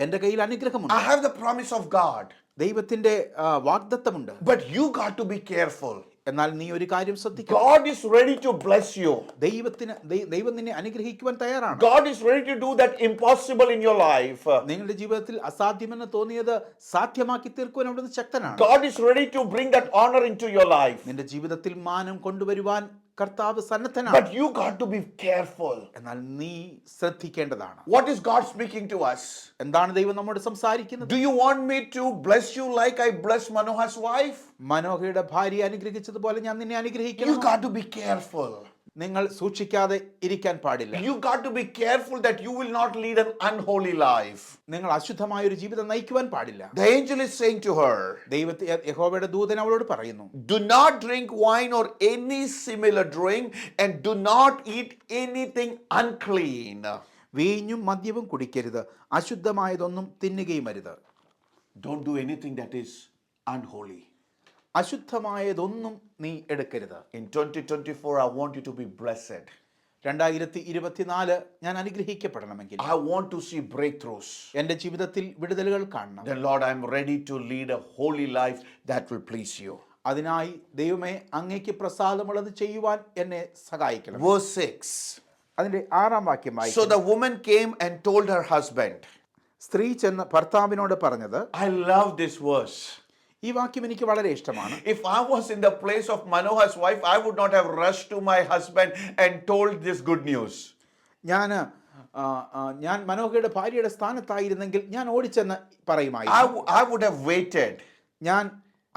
എന്റെ കയ്യിൽ അനുഗ്രഹമുണ്ട്. I have the promise of God. ദൈവത്തിന്റെ വാഗ്ദത്തമുണ്ട്. But you got to be careful. എന്നാൽ നീ ഒരു കാര്യം ശ്രദ്ധിക്കുക. God is ready to bless you. ദൈവം നിന്നെ അനുഗ്രഹിക്കുവാൻ തയ്യാറാണ്. God is ready to do that impossible in your life. നിങ്ങളുടെ ജീവിതത്തിൽ അസാധ്യമെന്ന് തോന്നിയത് സാധ്യമാക്കി തീർക്കുവാൻ അവിടുന്ന് ശക്തനാണ്. God is ready to bring that honor into your life. നിന്റെ ജീവിതത്തിൽ മാനം കൊണ്ടുവരുവാൻ കർത്താവ് സന്നദ്ധനാണ്. But you got to be careful. എന്നാൽ നീ ശ്രദ്ധിക്കേണ്ടതാണ്. What is God speaking to us? എന്താണ് ദൈവം നമ്മോട് സംസാരിക്കുന്നത്? Do you want me to bless you like I blessed Manoah's wife? മനോഹയുടെ ഭാര്യയെ അനുഗ്രഹിച്ചതുപോലെ ഞാൻ നിന്നെ അനുഗ്രഹിക്കണം. You got to be careful. നിങ്ങൾ സൂക്ഷിക്കാതെ ഇരിക്കാൻ പാടില്ല. You got to be careful that you will not lead an unholy life. നിങ്ങൾ അശുദ്ധമായ ഒരു ജീവിതം നയിക്കുവാൻ പാടില്ല. The angel is saying to her, യഹോവയുടെ ദൂതൻ അവളോട് പറയുന്നു, do not drink wine or any similar drink, and do not eat anything unclean. വീഞ്ഞും മദ്യവും കുടിക്കരുത്, അശുദ്ധമായതൊന്നും തിന്നുകയും അരുത്. Don't do anything that is unholy. അശുദ്ധമായതൊന്നും നീ എടുക്കരുത്. In 2024 I want you to be blessed. 2024 ഞാൻ അനുഗ്രഹിക്കപ്പെടണമെങ്കിൽ, I want to see breakthroughs. എൻ്റെ ജീവിതത്തിൽ വിടുതലുകൾ കാണണം. Then Lord, I am ready to lead a holy life that will please you. അതിനായി ദൈവമേ അങ്ങേക്ക് പ്രസാദമുള്ളത് ചെയ്യുവാൻ എന്നെ സഹായിക്കണം. Verse 6. അതിന്റെ 6-ാം വാക്യമായി, So the woman came and told her husband. സ്ത്രീ ചെന്ന് ഭർത്താവിനോട് പറഞ്ഞത്. I love this verse. ഈ വാക്യം എനിക്ക് വളരെ ഇഷ്ടമാണ്. If I was in the place of Manoah's wife, I would not have rushed to my husband and told this good news. ഞാൻ മനോഹയുടെ ഭാര്യയുടെ സ്ഥാനത്തായിരുന്നെങ്കിൽ ഞാൻ ഓടിച്ചെന്ന് പറയുമായിരുന്നു. I would have waited. ഞാൻ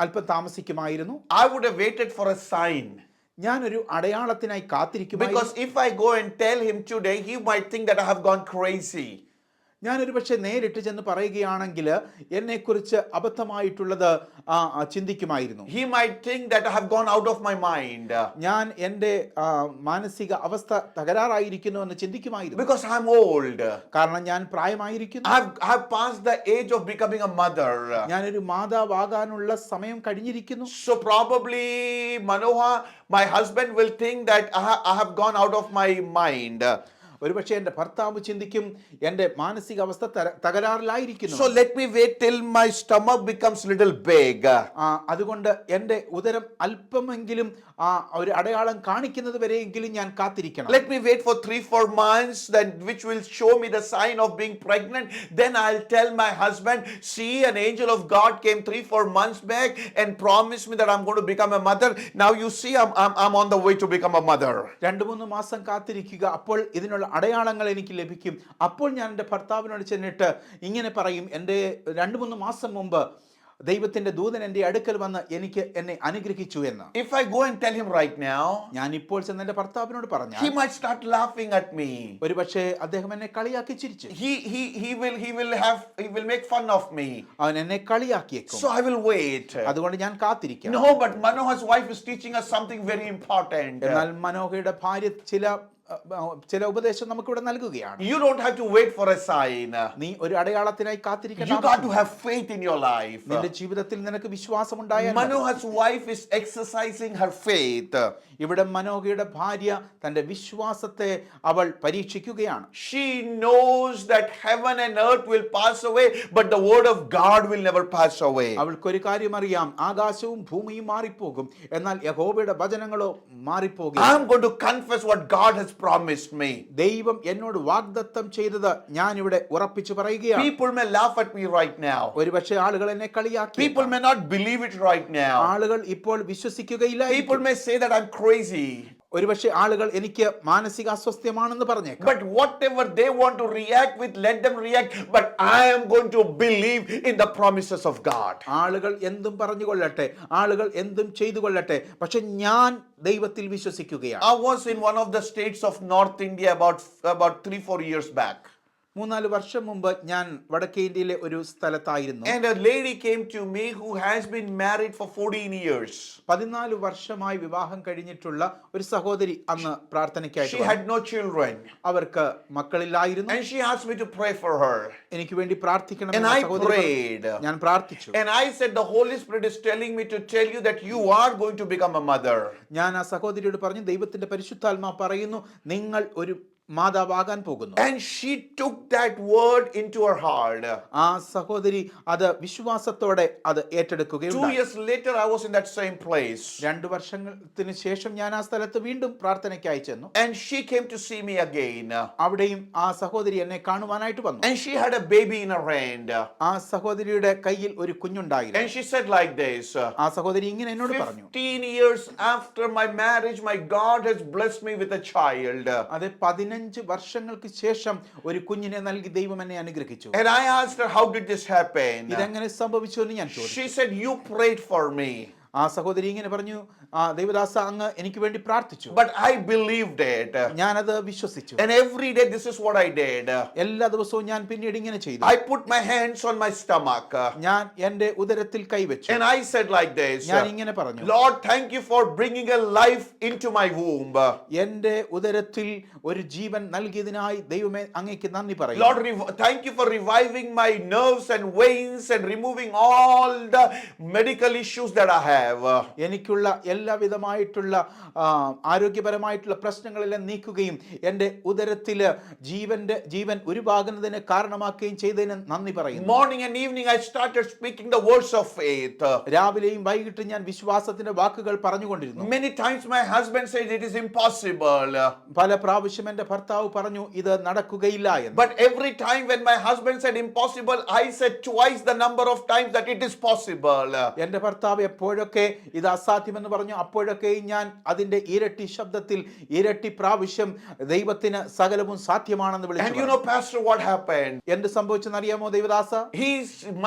അല്പം താമസിക്കുമായിരുന്നു. I would have waited for a sign. ഞാനൊരു അടയാളത്തിനായി കാത്തിരിക്കുമായിരുന്നു. Because if I go and tell him today, he might think that I have gone crazy. ഞാനൊരു പക്ഷേ നേരിട്ട് ചെന്ന് പറയുകയാണെങ്കിൽ എന്നെക്കുറിച്ച് അബദ്ധമായിട്ടുള്ളത് ചിന്തിക്കുമായിരുന്നു. He might think that I have gone out of my mind. ഞാൻ എൻ്റെ മാനസിക അവസ്ഥ തകരാറായിരിക്കുന്നു എന്ന് ചിന്തിക്കുമായിരുന്നു. Because I'm old. കാരണം ഞാൻ പ്രായമായിരിക്കുന്നു. I've passed the age of becoming a mother. ഞാനൊരു മാതാവാകാനുള്ള സമയം കഴിഞ്ഞിരിക്കുന്നു. So probably Manoha, my husband will think that I have gone out of my mind. ഒരുപക്ഷെ എൻ്റെ ഭർത്താവ് ചിന്തിക്കും എൻ്റെ മാനസികാവസ്ഥ തകരാറിലായിരിക്കുന്നു. So let me wait till my stomach becomes little big. അതുകൊണ്ട് എൻ്റെ ഉദരം അല്പമെങ്കിലും ഒരു അടയാളം കാണിക്കുന്നത് വരെയെങ്കിലും ഞാൻ കാത്തിരിക്കണം. Let me wait for 3-4 months, then which will show me the sign of being pregnant. Then I'll tell my husband, see, an angel of God came 3-4 months back and promised me that I'm going to become a mother. Now you see, I'm on the way to become a mother. 2-3 മാസം കാത്തിരിക്കുക, അപ്പോൾ ഇതിനുള്ള അടയാളങ്ങൾ എനിക്ക് ലഭിക്കും. അപ്പോൾ ഞാൻ എൻ്റെ ഭർത്താവിനോട് ചെന്നിട്ട് ഇങ്ങനെ പറയും, എൻ്റെ 2-3 മാസം മുമ്പ് ദൈവത്തിന്റെ ദൂതൻ എൻ്റെ അടുക്കൽ വന്ന് എന്നെ അനുഗ്രഹിച്ചു എന്ന്. If I go and tell him right now, ഞാൻ ഇപ്പോൾ ചെന്ന് എൻ്റെ ഭർത്താവിനോട് പറഞ്ഞാൽ he might start laughing at me. ഒരുപക്ഷേ അദ്ദേഹം എന്നെ കളിയാക്കി ചിരിച്ചു. He will make fun of me. അവൻ എന്നെ കളിയാക്കിയേക്കും. So I will wait. അതുകൊണ്ട് ഞാൻ കാത്തിരിക്കാം. No, but Manoha's wife is teaching us something very important. എന്നാൽ മനോഹയുടെ ഭാര്യ ചില ഉപദേശം നമുക്ക് ഇവിടെ നൽകുകയാണ്. You don't have to wait for a sign. നീ ഒരു അടയാളത്തിനായി കാത്തിരിക്കണം. You got to have faith in your life. നിന്റെ ജീവിതത്തിൽ നിനക്ക് വിശ്വാസം ഉണ്ടായാൽ. Manoha's wife is exercising her faith. ഇവിടെ മനോഹയുടെ ഭാര്യ തന്റെ വിശ്വാസത്തെ അവൾ പരീക്ഷിക്കുകയാണ്. She knows that heaven and earth will pass away, but the word of God will never pass away. അവൾക്കൊരു കാര്യം അറിയാം, ആകാശവും ഭൂമിയും മാറിപ്പോകും, എന്നാൽ യഹോവയുടെ വചനങ്ങളോ മാറിപ്പോകും. I am going to confess what God has promised me. ദൈവം എന്നോട് വാഗ്ദത്തം ചെയ്തത് ഞാൻ ഇവിടെ ഉറപ്പിച്ചു പറയുകയാണ്. People may laugh at me right now. ഒരുപക്ഷേ ആളുകൾ എന്നെ കളിയാക്കി. People may not believe it right now. ആളുകൾ ഇപ്പോൾ വിശ്വസിക്കുകയില്ല. People may say that I'm crazy. ഒരുപക്ഷേ ആളുകൾ എനിക്ക് മാനസിക അസ്വസ്ഥമാണെന്ന് പറഞ്ഞേക്കാം. But whatever they want to react with, let them react. But I am going to believe in the promises of God. ആളുകൾ എന്തും പറഞ്ഞുകൊള്ളട്ടെ, ആളുകൾ എന്തും ചെയ്തു കൊള്ളട്ടെ, പക്ഷെ ഞാൻ ദൈവത്തിൽ വിശ്വസിക്കുകയാണ്. I was in one of the states of North India about 3-4 years back. 3-4 വർഷം മുമ്പ് ഞാൻ വടക്കേ ഇന്ത്യയിലെ ഒരു സ്ഥലത്തായിരുന്നു. And a lady came to me who has been married for 14 years. 14 വർഷമായി വിവാഹം കഴിഞ്ഞിട്ടുള്ള ഒരു സഹോദരി അന്ന് പ്രാർത്ഥനയ്ക്കായിട്ട് She had no children. അവർക്ക് മക്കളില്ലായിരുന്നു. And she asked me to pray for her. എനിക്ക് വേണ്ടി പ്രാർത്ഥിക്കണം And എന്ന് I prayed. ഞാൻ പ്രാർത്ഥിച്ചു. And I said, the Holy Spirit is telling me to tell you that you are going to become a mother. ഞാൻ ആ സഹോദരിയോട് പറഞ്ഞു, ദൈവത്തിന്റെ പരിശുദ്ധാത്മാവ് പറയുന്നു, നിങ്ങൾ ഒരു മാതാവാകാൻ പോകുന്നു. And she took that word into her heart. ആ സഹോദരി അത് വിശ്വാസത്തോടെ അത് ഏറ്റെടുക്കുകയുണ്ടായി. 2 years later I was in that same place. 2 വർഷത്തിന് ശേഷം ഞാൻ ആ സ്ഥലത്ത് വീണ്ടും പ്രാർത്ഥനയ്ക്കായി ചെന്നു. And she came to see me again. അവിടെയും ആ സഹോദരി എന്നെ കാണുവാനായിട്ട് വന്നു. And she had a baby in her hand. ആ സഹോദരിയുടെ കയ്യിൽ ഒരു കുഞ്ഞുണ്ടായിരുന്നു. And she said like this. ആ സഹോദരി ഇങ്ങനെ എന്നോട് പറഞ്ഞു, 15 years after my marriage, my God has blessed me with a child. അതെ, 15 വർഷങ്ങൾക്ക് ശേഷം ഒരു കുഞ്ഞിനെ നൽകി ദൈവം എന്നെ അനുഗ്രഹിച്ചു. And I asked her, how did this happen? ഇതെങ്ങനെ സംഭവിച്ചു എന്ന് ഞാൻ ചോദിച്ചു. She said, you prayed for me. ആ സഹോദരി ഇങ്ങനെ പറഞ്ഞു, ദേവദാസ അങ്ങ് എനിക്ക് വേണ്ടി പ്രാർത്ഥിച്ചു. But I believed it. ഞാനത് വിശ്വസിച്ചു. And every day this is what I did. എല്ലാ ദിവസവും ഞാൻ പിന്നീട് ഇങ്ങനെ ചെയ്തു. I put my hands on my stomach. ഞാൻ എൻ്റെ ഉദരത്തിൽ കൈവച്ചു. And I said like this. ഞാൻ ഇങ്ങനെ പറഞ്ഞു, Lord, thank you for bringing a life into my womb. എൻ്റെ ഉദരത്തിൽ ഒരു ജീവൻ നൽകിയതിനായി ദൈവമേ അങ്ങേക്ക് നന്ദി പറയുന്നു. Lord, thank you for reviving my nerves and veins and removing all the medical issues that I have. എനിക്കുള്ള എല്ലാവിധമായിട്ടുള്ള ആരോഗ്യപരമായിട്ടുള്ള പ്രശ്നങ്ങളെല്ലാം നീക്കുകയും എൻ്റെ ഉദരത്തില് ജീവൻ ഉരുവാകുന്നതിന് കാരണമാക്കുകയും ചെയ്തതിന് നന്ദി പറയുന്നു. Morning and evening I started speaking the words of faith. രാവിലെയും വൈകിട്ടും ഞാൻ വിശ്വാസത്തിന്റെ വാക്കുകൾ പറഞ്ഞുകൊണ്ടിരുന്നു. Many times my husband said it is impossible. പല പ്രാവശ്യം എൻ്റെ ഭർത്താവ് പറഞ്ഞു ഇത് നടക്കുകയില്ല എന്ന്. But every time when my husband said impossible, I said twice the number of times that it is possible. എൻ്റെ ഭർത്താവ് എപ്പോഴൊക്കെ എപ്പോഴൊക്കെ ഇത് അസാധ്യമെന്ന് പറഞ്ഞു അപ്പോഴൊക്കെ ഞാൻ അതിന്റെ ഇരട്ടി ശബ്ദത്തിൽ ഇരട്ടി പ്രാവശ്യം ദൈവത്തിന് സകലവും സാധ്യമാണെന്ന് And വിളിച്ചു you know, Pastor, what happened? എന്ത് സംഭവിച്ചെന്ന് അറിയാമോ ദൈവദാസ?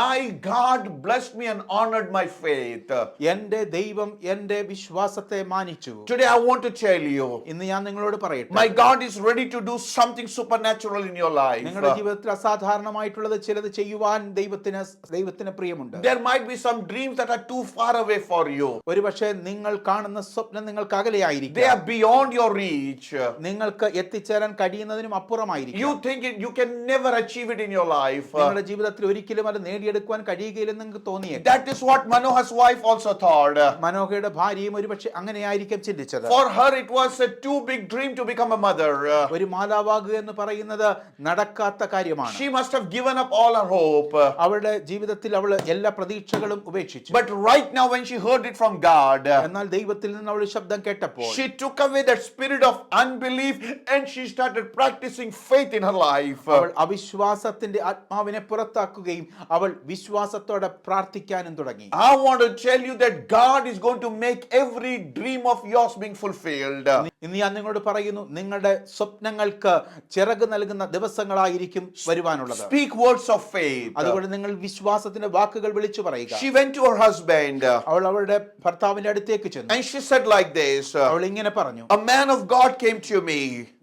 My God blessed me and honored my faith. എന്റെ ദൈവം എന്റെ വിശ്വാസത്തെ മാനിച്ചു. Today I want to tell you, ഇന്ന് ഞാൻ നിങ്ങളോട് പറയട്ടെ, my God is ready to do something supernatural in your life. നിങ്ങളുടെ ജീവിതത്തിൽ അസാധാരണമായിട്ടുള്ളത് ചിലത് ചെയ്യുവാൻ ദൈവത്തിന് പ്രിയമുണ്ട്. There might be some dreams that are too far away for you. ഒരുപക്ഷേ നിങ്ങൾ കാണുന്ന സ്വപ്നം നിങ്ങൾക്ക് അകലെയായിരിക്കും. They are beyond your reach. നിങ്ങൾക്ക് എത്തിച്ചേരാൻ കഴിയുന്നതിനും അപ്പുറമായിരിക്കും. You think you can never achieve it in your life. നിങ്ങളുടെ ജീവിതത്തിൽ ഒരിക്കലും അത് നേടിയെടുക്കുവാൻ കഴിയുകയില്ലെന്ന് നിങ്ങൾക്ക് തോന്നിയേക്കാം. That is what Manoah's wife also thought. മനോഹയുടെ ഭാര്യയും ഒരുപക്ഷെ അങ്ങനെയായിരിക്കും ചിന്തിച്ചത്. For her it was a too big dream to become a mother. ഒരു മാതാവാകുക എന്ന് പറയുന്നത് നടക്കാത്ത കാര്യമാണ്. She must have given up all her hope. അവളുടെ ജീവിതത്തിൽ അവൾ എല്ലാ പ്രതീക്ഷകളും ഉപേക്ഷിച്ചു. But right now when she heard it from God, എന്നാൽ ദൈവത്തിൽ നിന്ന് അവൾ ശബ്ദം കേട്ടപ്പോൾ she took away that spirit of unbelief and she started practicing faith in her life. അവൾ അവിശ്വാസത്തിന്റെ ആത്മാവിനെ പുറത്താക്കുകയും അവൾ വിശ്വാസത്തോടെ പ്രാർത്ഥിക്കാനും തുടങ്ങി. I want to tell you that God is going to make every dream of yours being fulfilled. ഇന്ന് ഞാൻ നിങ്ങളോട് പറയുന്നു, നിങ്ങളുടെ സ്വപ്നങ്ങൾക്ക് ചിറക് നൽകുന്ന ദിവസങ്ങളായിരിക്കും വരുവാനുള്ളത്. Speak words of faith. അതുകൊണ്ട് നിങ്ങൾ വിശ്വാസത്തിന്റെ വാക്കുകൾ വിളിച്ചു പറയുക. She went to her husband അവൾ അവളുടെ ഭർത്താവിന്റെ അടുത്തേക്ക് ചെന്നു. and she said like this, അവൾ ഇങ്ങനെ പറഞ്ഞു, a man of God came to me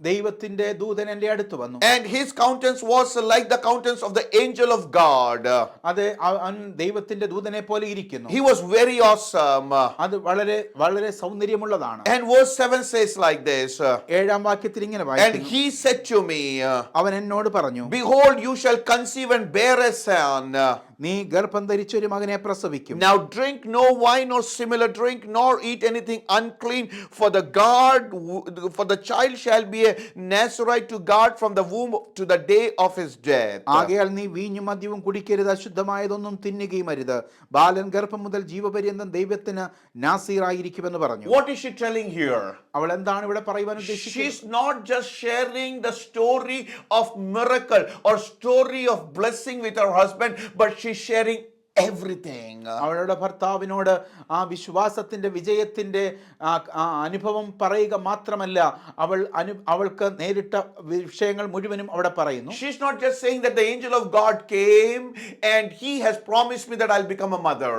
ദൈവത്തിന്റെ ദൂതൻ എന്റെ അടുത്ത് വന്നു. and his countenance was like the countenance of the angel of God. അത് അവൻ ദൈവത്തിന്റെ ദൂതനെ പോലെ ഇരിക്കുന്നു. He was very awesome. അത് വളരെ വളരെ സൗന്ദര്യമുള്ളതാണ്. And verse 7 says like this, ഏഴാം വാക്യത്തിൽ ഇങ്ങനെ and വായിക്കുന്നു, he said to me, അവൻ എന്നോട് പറഞ്ഞു, behold, you shall conceive and bear a son. നീ ഗർഭം ധരിച്ച ഒരു മകനെ പ്രസവിക്കും. Now drink no wine or similar drink, nor eat anything unclean, for the child shall be a Nazarite to God from the womb to the day of his death. ആകയാൽ നീ വീഞ്ഞും മദ്യവും കുടിക്കരുത്, അശുദ്ധമായതൊന്നും തിന്നുകയും അരുത്. ബാലൻ ഗർഭം മുതൽ ജീവപര്യന്തം ദൈവത്തിന് നാസീറായിരിക്കുമെന്ന് പറഞ്ഞു. What is she telling here? അവൾ എന്താണ് ഇവിടെ പറയുവാൻ ഉദ്ദേശിക്കുന്നത്? She's not just sharing the story of miracle or story of blessing with her husband, but she's sharing everything. അവളുടെ ഭർത്താവിനോട് ആ വിശ്വാസത്തിന്റെ വിജയത്തിന്റെ അനുഭവം പറയുക മാത്രമല്ല, അവൾക്ക് നേരിട്ട വിഷയങ്ങൾ മുഴുവനും അവിടെ പറയുന്നു. She's not just saying that the angel of God came and he has promised me that I'll become a mother.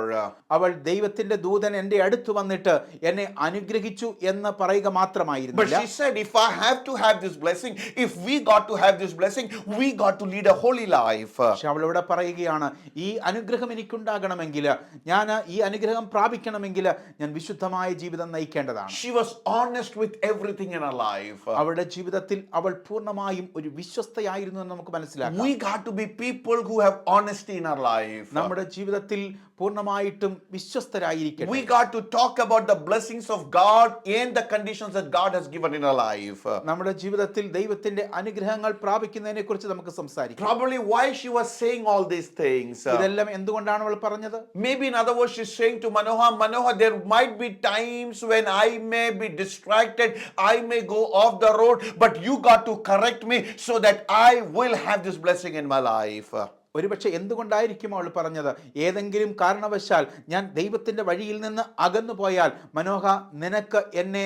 അവൾ ദൈവത്തിന്റെ ദൂതൻ എന്റെ അടുത്ത് വന്നിട്ട് എന്നെ അനുഗ്രഹിച്ചു എന്ന് പറയുക But മാത്രമായിരുന്നില്ല. she said, if I have to have this blessing, if we got to have this blessing, we got to lead a holy life. പക്ഷെ അവൾ ഇവിടെ പറയുകയാണ്, ഈ അനുഗ്രഹം എനിക്കുണ്ടാകണമെങ്കിൽ, ഞാൻ ഈ അനുഗ്രഹം പ്രാപിക്കണമെങ്കിൽ ഞാൻ വിശുദ്ധമായ ജീവിതം നയിക്കേണ്ടതാണ്. She was honest with everything in her life. അവളുടെ ജീവിതത്തിൽ അവൾ പൂർണ്ണമായും ഒരു വിശ്വസ്തയായിരുന്നു എന്ന് നമുക്ക് മനസ്സിലാക്കാം. We got to be people who have honesty in our life. നമ്മുടെ ജീവിതത്തിൽ പൂർണ്ണമായിട്ടും വിശ്വസ്തരായിരിക്കട്ടെ. We got to talk about the blessings of God and the conditions that God has given in our life. നമ്മുടെ ജീവിതത്തിൽ ദൈവത്തിന്റെ അനുഗ്രഹങ്ങൾ പ്രാപിക്കുന്നതിനെ കുറിച്ച് നമുക്ക് സംസാരിക്കാം. Probably why she was saying all these things. ഇതെല്ലാം എന്തുകൊണ്ടാണ് അവൾ പറഞ്ഞത്? Maybe in other words she's saying to Manoah, there might be times when I may be distracted, I may go off the road, but you got to correct me so that I will have this blessing in my life. ഒരുപക്ഷെ എന്തുകൊണ്ടായിരിക്കും അവൾ പറഞ്ഞത്? ഏതെങ്കിലും കാരണവശാൽ ഞാൻ ദൈവത്തിന്റെ വഴിയിൽ നിന്ന് അകന്നു പോയാൽ മനോഹ, നിനക്ക് എന്നെ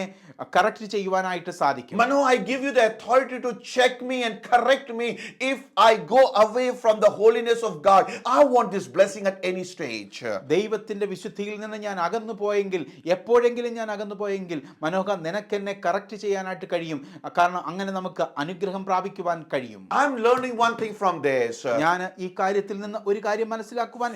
കറക്റ്റ് ചെയ്യുവാനായിട്ട് സാധിക്കും. Manoah, I give you the authority to check me and correct me if I go away from the holiness of God. I want this blessing at any stage. ദൈവത്തിന്റെ വിശുദ്ധിയിൽ നിന്ന് ഞാൻ അകന്നു പോയെങ്കിൽ, എപ്പോഴെങ്കിലും ഞാൻ അകന്നു പോയെങ്കിൽ മനോഹ, നിനക്ക് എന്നെ കറക്റ്റ് ചെയ്യാനായിട്ട് കഴിയും. കാരണം അങ്ങനെ നമുക്ക് അനുഗ്രഹം പ്രാപിക്കുവാൻ കഴിയും. I'm learning one thing from this. ഞാൻ ഈ കാര്യത്തിൽ നിന്ന് ഒരു കാര്യം മനസ്സിലാക്കുവാൻ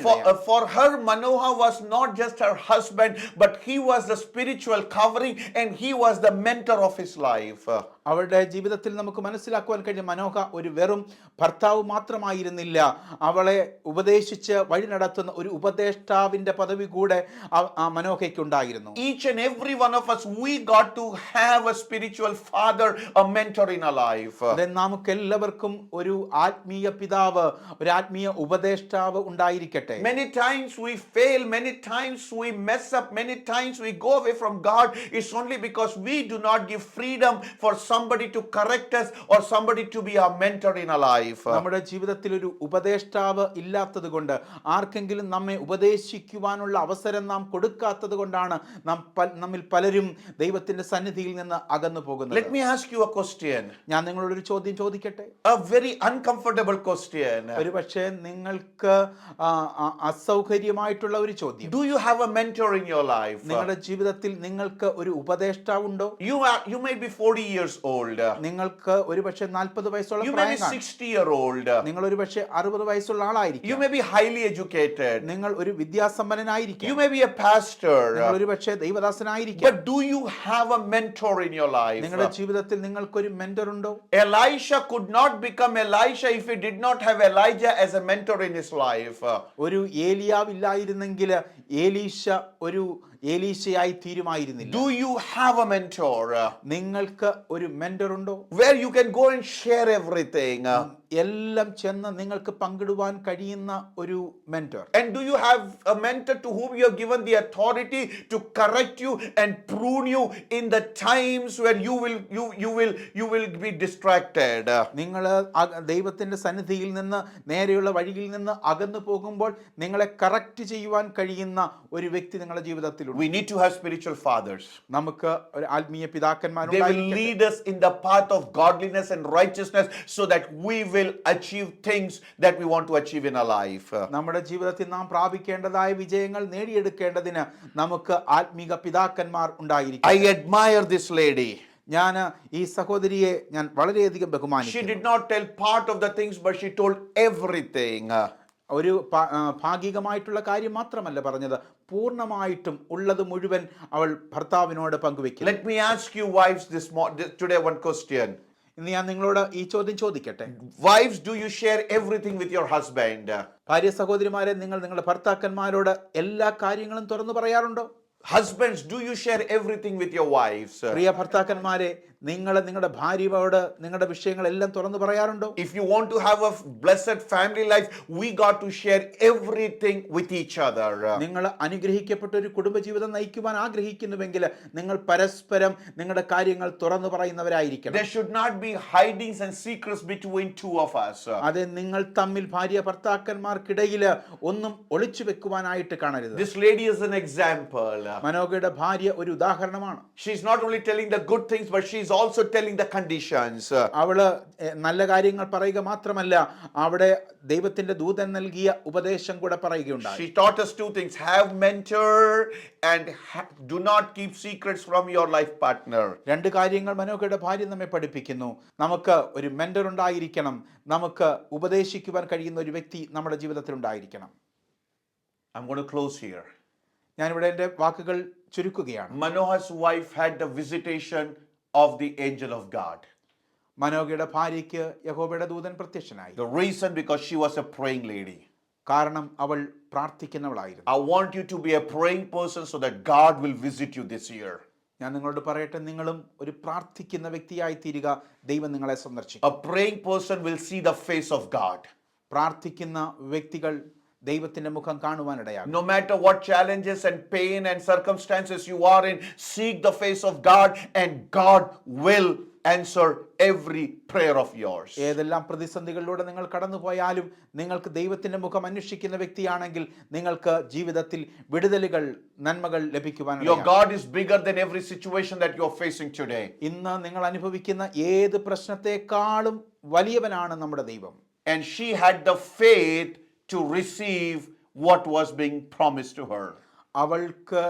For her, Manoah was not just her husband, but he was the spiritual covering and he was the mentor of his life. അവളുടെ ജീവിതത്തിൽ നമുക്ക് മനസ്സിലാക്കുവാൻ കഴിയും, മനോഹ ഒരു വെറും ഭർത്താവ് മാത്രമായിരുന്നില്ല, അവളെ ഉപദേശിച്ച് വഴി നടത്തുന്ന ഒരു ഉപദേഷ്ടാവിന്റെ പദവി കൂടെ മനോഹയ്ക്ക് ഉണ്ടായിരുന്നു. Each and every one of us, we got to have a spiritual father, a mentor in our life. നമുക്ക് എല്ലാവർക്കും ഒരു ആത്മീയ പിതാവ്, ഒരു ആത്മീയ ഉപദേഷ്ടാവ് ഉണ്ടായിരിക്കട്ടെ. Many times we fail, many times we mess up, many times we go away from God. It's only because we do not give freedom for somebody to correct us or somebody to be our mentor in our life. നമ്മുടെ ജീവിതത്തിൽ ഒരു ഉപദേഷ്ടാവ് ഇല്ലാത്തത് കൊണ്ട്, ആർക്കെങ്കിലും നമ്മെ ഉപദേശിക്കുവാനുള്ള അവസരം നാം കൊടുക്കാത്തത് കൊണ്ടാണ് നമ്മിൽ പലരും ദൈവത്തിന്റെ സന്നിധിയിൽ നിന്ന് അകന്നു പോകുന്നത്. Let me ask you a question. ഞാൻ നിങ്ങളോടൊരു ചോദ്യം ചോദിക്കട്ടെ. A very uncomfortable question. ഒരു പക്ഷേ നിങ്ങൾക്ക് അസൗകര്യമായിട്ടുള്ള ഒരു ചോദ്യം. Do you have a mentor in your life? നിങ്ങളുടെ ജീവിതത്തിൽ നിങ്ങൾക്ക് ഒരു ഉപദേഷ്ടാവുണ്ടോ? You may be 40 years old. നിങ്ങൾക്ക് ഒരു പക്ഷേ 40 വയസ്സുള്ള You may be 60-year-old. നിങ്ങൾ ഒരു പക്ഷേ 60 വയസ്സുള്ള ആളായിരിക്കും. You may be highly educated. നിങ്ങൾ ഒരു വിദ്യാസമ്പന്നനായിരിക്കും. You may be a pastor. നിങ്ങൾ ഒരു പക്ഷേ ദൈവദാസനായിരിക്കും. But do you have a mentor in your life? നിങ്ങളുടെ ജീവിതത്തിൽ നിങ്ങൾക്കൊരു മെന്റർ ഉണ്ടോ? Elisha could not become Elisha if he did not have Elijah as a mentor in his life. ഒരു ഏലിയാവ് ഇല്ലായിരുന്നെങ്കിൽ ഏലീശ ഒരു ഏലീശയായി തീരുമായിരുന്നില്ല. Do you have a mentor? നിങ്ങൾക്ക് ഒരു മെന്റർ ഉണ്ടോ? Where you can go and share everything. എല്ലാം ചെന്ന് നിങ്ങൾക്ക് പങ്കിടുവാൻ കഴിയുന്ന ഒരു mentor. And do you have a mentor to whom you have given the authority to correct you and prune you in the times where you will be distracted? നിങ്ങൾ ദൈവത്തിന്റെ സന്നിധിയിൽ നിന്ന് നേരെയുള്ള വഴിയിൽ നിന്ന് അകന്നു പോകുമ്പോൾ നിങ്ങളെ കറക്റ്റ് ചെയ്യുവാൻ കഴിയുന്ന ഒരു വ്യക്തി നിങ്ങളുടെ ജീവിതത്തിലുണ്ട്. We need to have spiritual fathers. നമുക്ക് ഒരു ആത്മീയ They പിതാക്കന്മാരുണ്ടായിരിക്കട്ടെ. will lead us in the path of godliness and righteousness so that we will achieve things that we want to achieve in our life. നമ്മുടെ ജീവിതത്തിൽ നാം പ്രാപിക്കേണ്ടതായ വിജയങ്ങൾ നേടിയെടുക്കേണ്ടതിന് നമുക്ക് ആത്മീക പിതാക്കന്മാർ ഉണ്ടായിരിക്കും. I admire this lady. ഞാൻ ഈ സഹോദരിയെ ഞാൻ വളരെയധികം She ബഹുമാനിക്കുന്നു. did not tell part of the things, but she told everything. ഒരു ഭാഗികമായിട്ടുള്ള കാര്യം മാത്രമല്ല പറഞ്ഞത്, പൂർണ്ണമായിട്ടും ഉള്ളത് മുഴുവൻ അവൾ ഭർത്താവിനോട് പങ്കുവെക്കും. Let me ask you wives today one question. ഇന്ന് ഞാൻ നിങ്ങളോട് ഈ ചോദ്യം ചോദിക്കട്ടെ. Wives, do you share everything with your husband? ഭാര്യ സഹോദരിമാരെ, നിങ്ങൾ നിങ്ങളുടെ ഭർത്താക്കന്മാരോട് എല്ലാ കാര്യങ്ങളും തുറന്നു പറയാറുണ്ടോ? Husbands, do you share everything with your wives? പ്രിയ ഭർത്താക്കന്മാരെ, നിങ്ങൾ നിങ്ങളുടെ ഭാര്യയോട് നിങ്ങളുടെ വിഷയങ്ങളെല്ലാം തുറന്നു പറയാറുണ്ടോ? If you want to have a blessed family life, we got to share everything with each other. നിങ്ങൾ അനുഗ്രഹിക്കപ്പെട്ട ഒരു കുടുംബജീവിതം നയിക്കുവാൻ ആഗ്രഹിക്കുന്നുവെങ്കിൽ നിങ്ങൾ പരസ്പരം നിങ്ങളുടെ കാര്യങ്ങൾ തുറന്നു പറയുന്നവരായിരിക്കണം. There should not be hidings and secrets between two of us. അതെ, നിങ്ങൾ തമ്മിൽ ഭാര്യ ഭർത്താക്കന്മാർക്കിടയിൽ ഒന്നും ഒളിച്ചു വെക്കുവാനായിട്ട് കാണരുത്. This lady is an example. മനോജയുടെ ഭാര്യ ഒരു ഉദാഹരണമാണ്. She's not only telling the good things, but she's also telling the conditions. അവള് നല്ല കാര്യങ്ങൾ പറയുക മാത്രമല്ല, അവിടെ ദൈവത്തിന്റെ ദൂതൻ നൽകിയ ഉപദേശം കൂടെ പറയുകയുണ്ടായി. She taught us two things: have mentor and do not keep secrets from your life partner. രണ്ട് കാര്യങ്ങൾ മനോജയുടെ ഭാര്യ നമ്മെ പഠിപ്പിക്കുന്നു. നമുക്ക് ഒരു മെന്റർ ഉണ്ടായിരിക്കണം, നമുക്ക് ഉപദേശിക്കുവാൻ കഴിയുന്ന ഒരു വ്യക്തി നമ്മുടെ ജീവിതത്തിൽ ഉണ്ടായിരിക്കണം. I'm going to close here. ഞാനിവിടെ എൻ്റെ വാക്കുകൾ ചുരുക്കുകയാണ്. Manoah's wife had the visitation of the angel of God. മനോജയുടെ ഭാര്യയ്ക്ക് യഹോവയുടെ ദൂതൻ പ്രത്യക്ഷനായി. The reason, because she was a praying lady. കാരണം അവൾ പ്രാർത്ഥിക്കുന്നവളായിരുന്നു. I want you to be a praying person so that God will visit you this year. ഞാൻ നിങ്ങളോട് പറയട്ടെ, നിങ്ങളും ഒരു പ്രാർത്ഥിക്കുന്ന വ്യക്തിയായി തീരുക. ദൈവം നിങ്ങളെ സന്ദർശിക്കും. A praying person will see the face of God. പ്രാർത്ഥിക്കുന്ന വ്യക്തികൾ ദൈവത്തിന്റെ മുഖം കാണുവാനിടയാകും. No matter what challenges and pain and circumstances you are in, seek the face of God and God will answer every prayer of yours. ഏതെല്ലാം പ്രതിസന്ധികളിലൂടെ നിങ്ങൾ കടന്നുപോയാലും നിങ്ങൾക്ക് ദൈവത്തിന്റെ മുഖം അന്വേഷിക്കുന്ന വ്യക്തിയാണെങ്കിൽ നിങ്ങൾക്ക് ജീവിതത്തിൽ വിടുതലുകൾ, നന്മകൾ ലഭിക്കുവാൻ. Your God is bigger than every situation that you are facing today. ഇന്ന് നിങ്ങൾ അനുഭവിക്കുന്ന ഏത് പ്രശ്നത്തെക്കാളും വലിയവനാണ് നമ്മുടെ ദൈവം. And she had the faith to receive what was being promised to her. അവൾക്ക്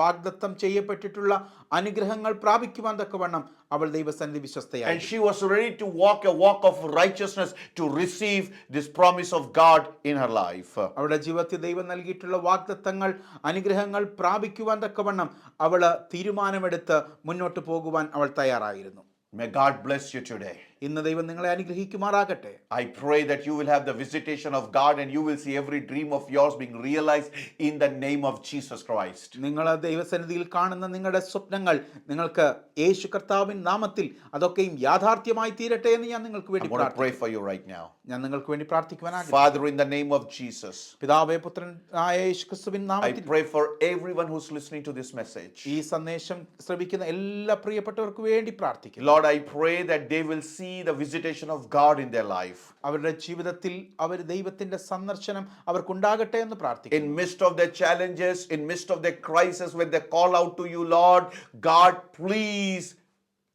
വാഗ്ദത്തം ചെയ്യപ്പെട്ടിട്ടുള്ള അനുഗ്രഹങ്ങൾ പ്രാപിക്കുവാൻ തക്കവണ്ണം അവൾ ദൈവസന്നിധി വിശ്വസ്തയായി. And she was ready to walk a walk of righteousness to receive this promise of God in her life. അവളുടെ ജീവിതത്തിൽ ദൈവം നൽകിയിട്ടുള്ള വാഗ്ദത്തങ്ങൾ, അനുഗ്രഹങ്ങൾ പ്രാപിക്കുവാൻ തക്കവണ്ണം അവൾ തീരുമാനമെടുത്ത് മുന്നോട്ട് പോകുവാൻ അവൾ തയ്യാറായിരുന്നു. May God bless you today. ഇന്ന് ദൈവം നിങ്ങളെ അനുഗ്രഹിക്കുമാറാകട്ടെ. I pray that you will have the visitation of God and you will see every dream of yours being realized in the name of Jesus Christ. നിങ്ങൾ ദൈവസന്നിധിയിൽ കാണുന്ന നിങ്ങളുടെ സ്വപ്നങ്ങൾ നിങ്ങൾക്ക് യേശു കർത്താവിൻ നാമത്തിൽ അതൊക്കെയും യാഥാർത്ഥ്യമായി തീരട്ടെ എന്ന് ഞാൻ നിങ്ങൾക്ക് വേണ്ടി I'm going to pray പ്രാർത്ഥിക്കുന്നു. for you right now. ഞാൻ നിങ്ങൾക്ക് വേണ്ടി പ്രാർത്ഥിക്കുവാൻ ആഗ്രഹിക്കുന്നു. Father, in the name of Jesus, പിതാവേ പുത്രനായ യേശു ക്രിസ്തുവിൻ I നാമത്തിൽ pray for everyone who's listening to this message. ഈ സന്ദേശം ശ്രവിക്കുന്ന എല്ലാ പ്രിയപ്പെട്ടവർക്ക് വേണ്ടി പ്രാർത്ഥിക്കുന്നു. Lord, I pray that they will see the visitation of God in their life. അവരുടെ ജീവിതത്തിൽ അവർ ദൈവത്തിന്റെ സന്ദർശനം അവർക്കുണ്ടാകട്ടെ എന്ന് പ്രാർത്ഥിക്കുന്നു. In midst of their challenges, in midst of their crisis, when they call out to you, Lord, God, please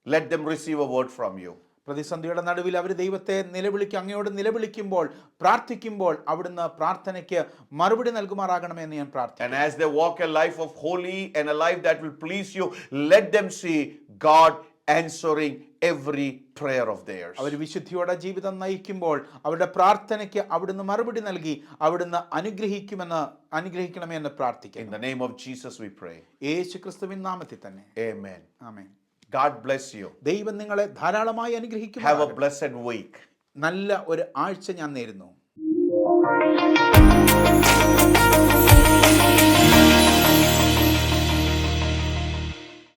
let them receive a word from you. പ്രതിസന്ധിയുടെ നടുവിൽ അവർ ദൈവത്തെ അങ്ങയോട് നിലവിളിക്കുമ്പോൾ പ്രാർത്ഥിക്കുമ്പോൾ അവിടുന്ന് പ്രാർത്ഥനയ്ക്ക് മറുപടി നൽകുമാറാകണമെന്ന് ഞാൻ പ്രാർത്ഥിക്കുന്നു. And as they walk a life of holy and a life that will please you, let them see God answering every prayer of theirs. അവർ വിശുദ്ധിയോടെ ജീവിതം നയിക്കുമ്പോൾ അവരുടെ പ്രാർത്ഥനയ്ക്ക് അവിടുന്ന് മറുപടി നൽകി അവിടുന്ന് അനുഗ്രഹിക്കണമെന്ന് In പ്രാർത്ഥിക്കുന്നു. the name of Jesus we pray. യേശു ക്രിസ്തുവിൻ നാമത്തിൽ തന്നെ. Amen. Amen. God bless you. ദൈവം നിങ്ങളെ ധാരാളമായി Have a അനുഗ്രഹിക്കും. blessed week. നല്ല ഒരു ആഴ്ച ഞാൻ നേരുന്നു.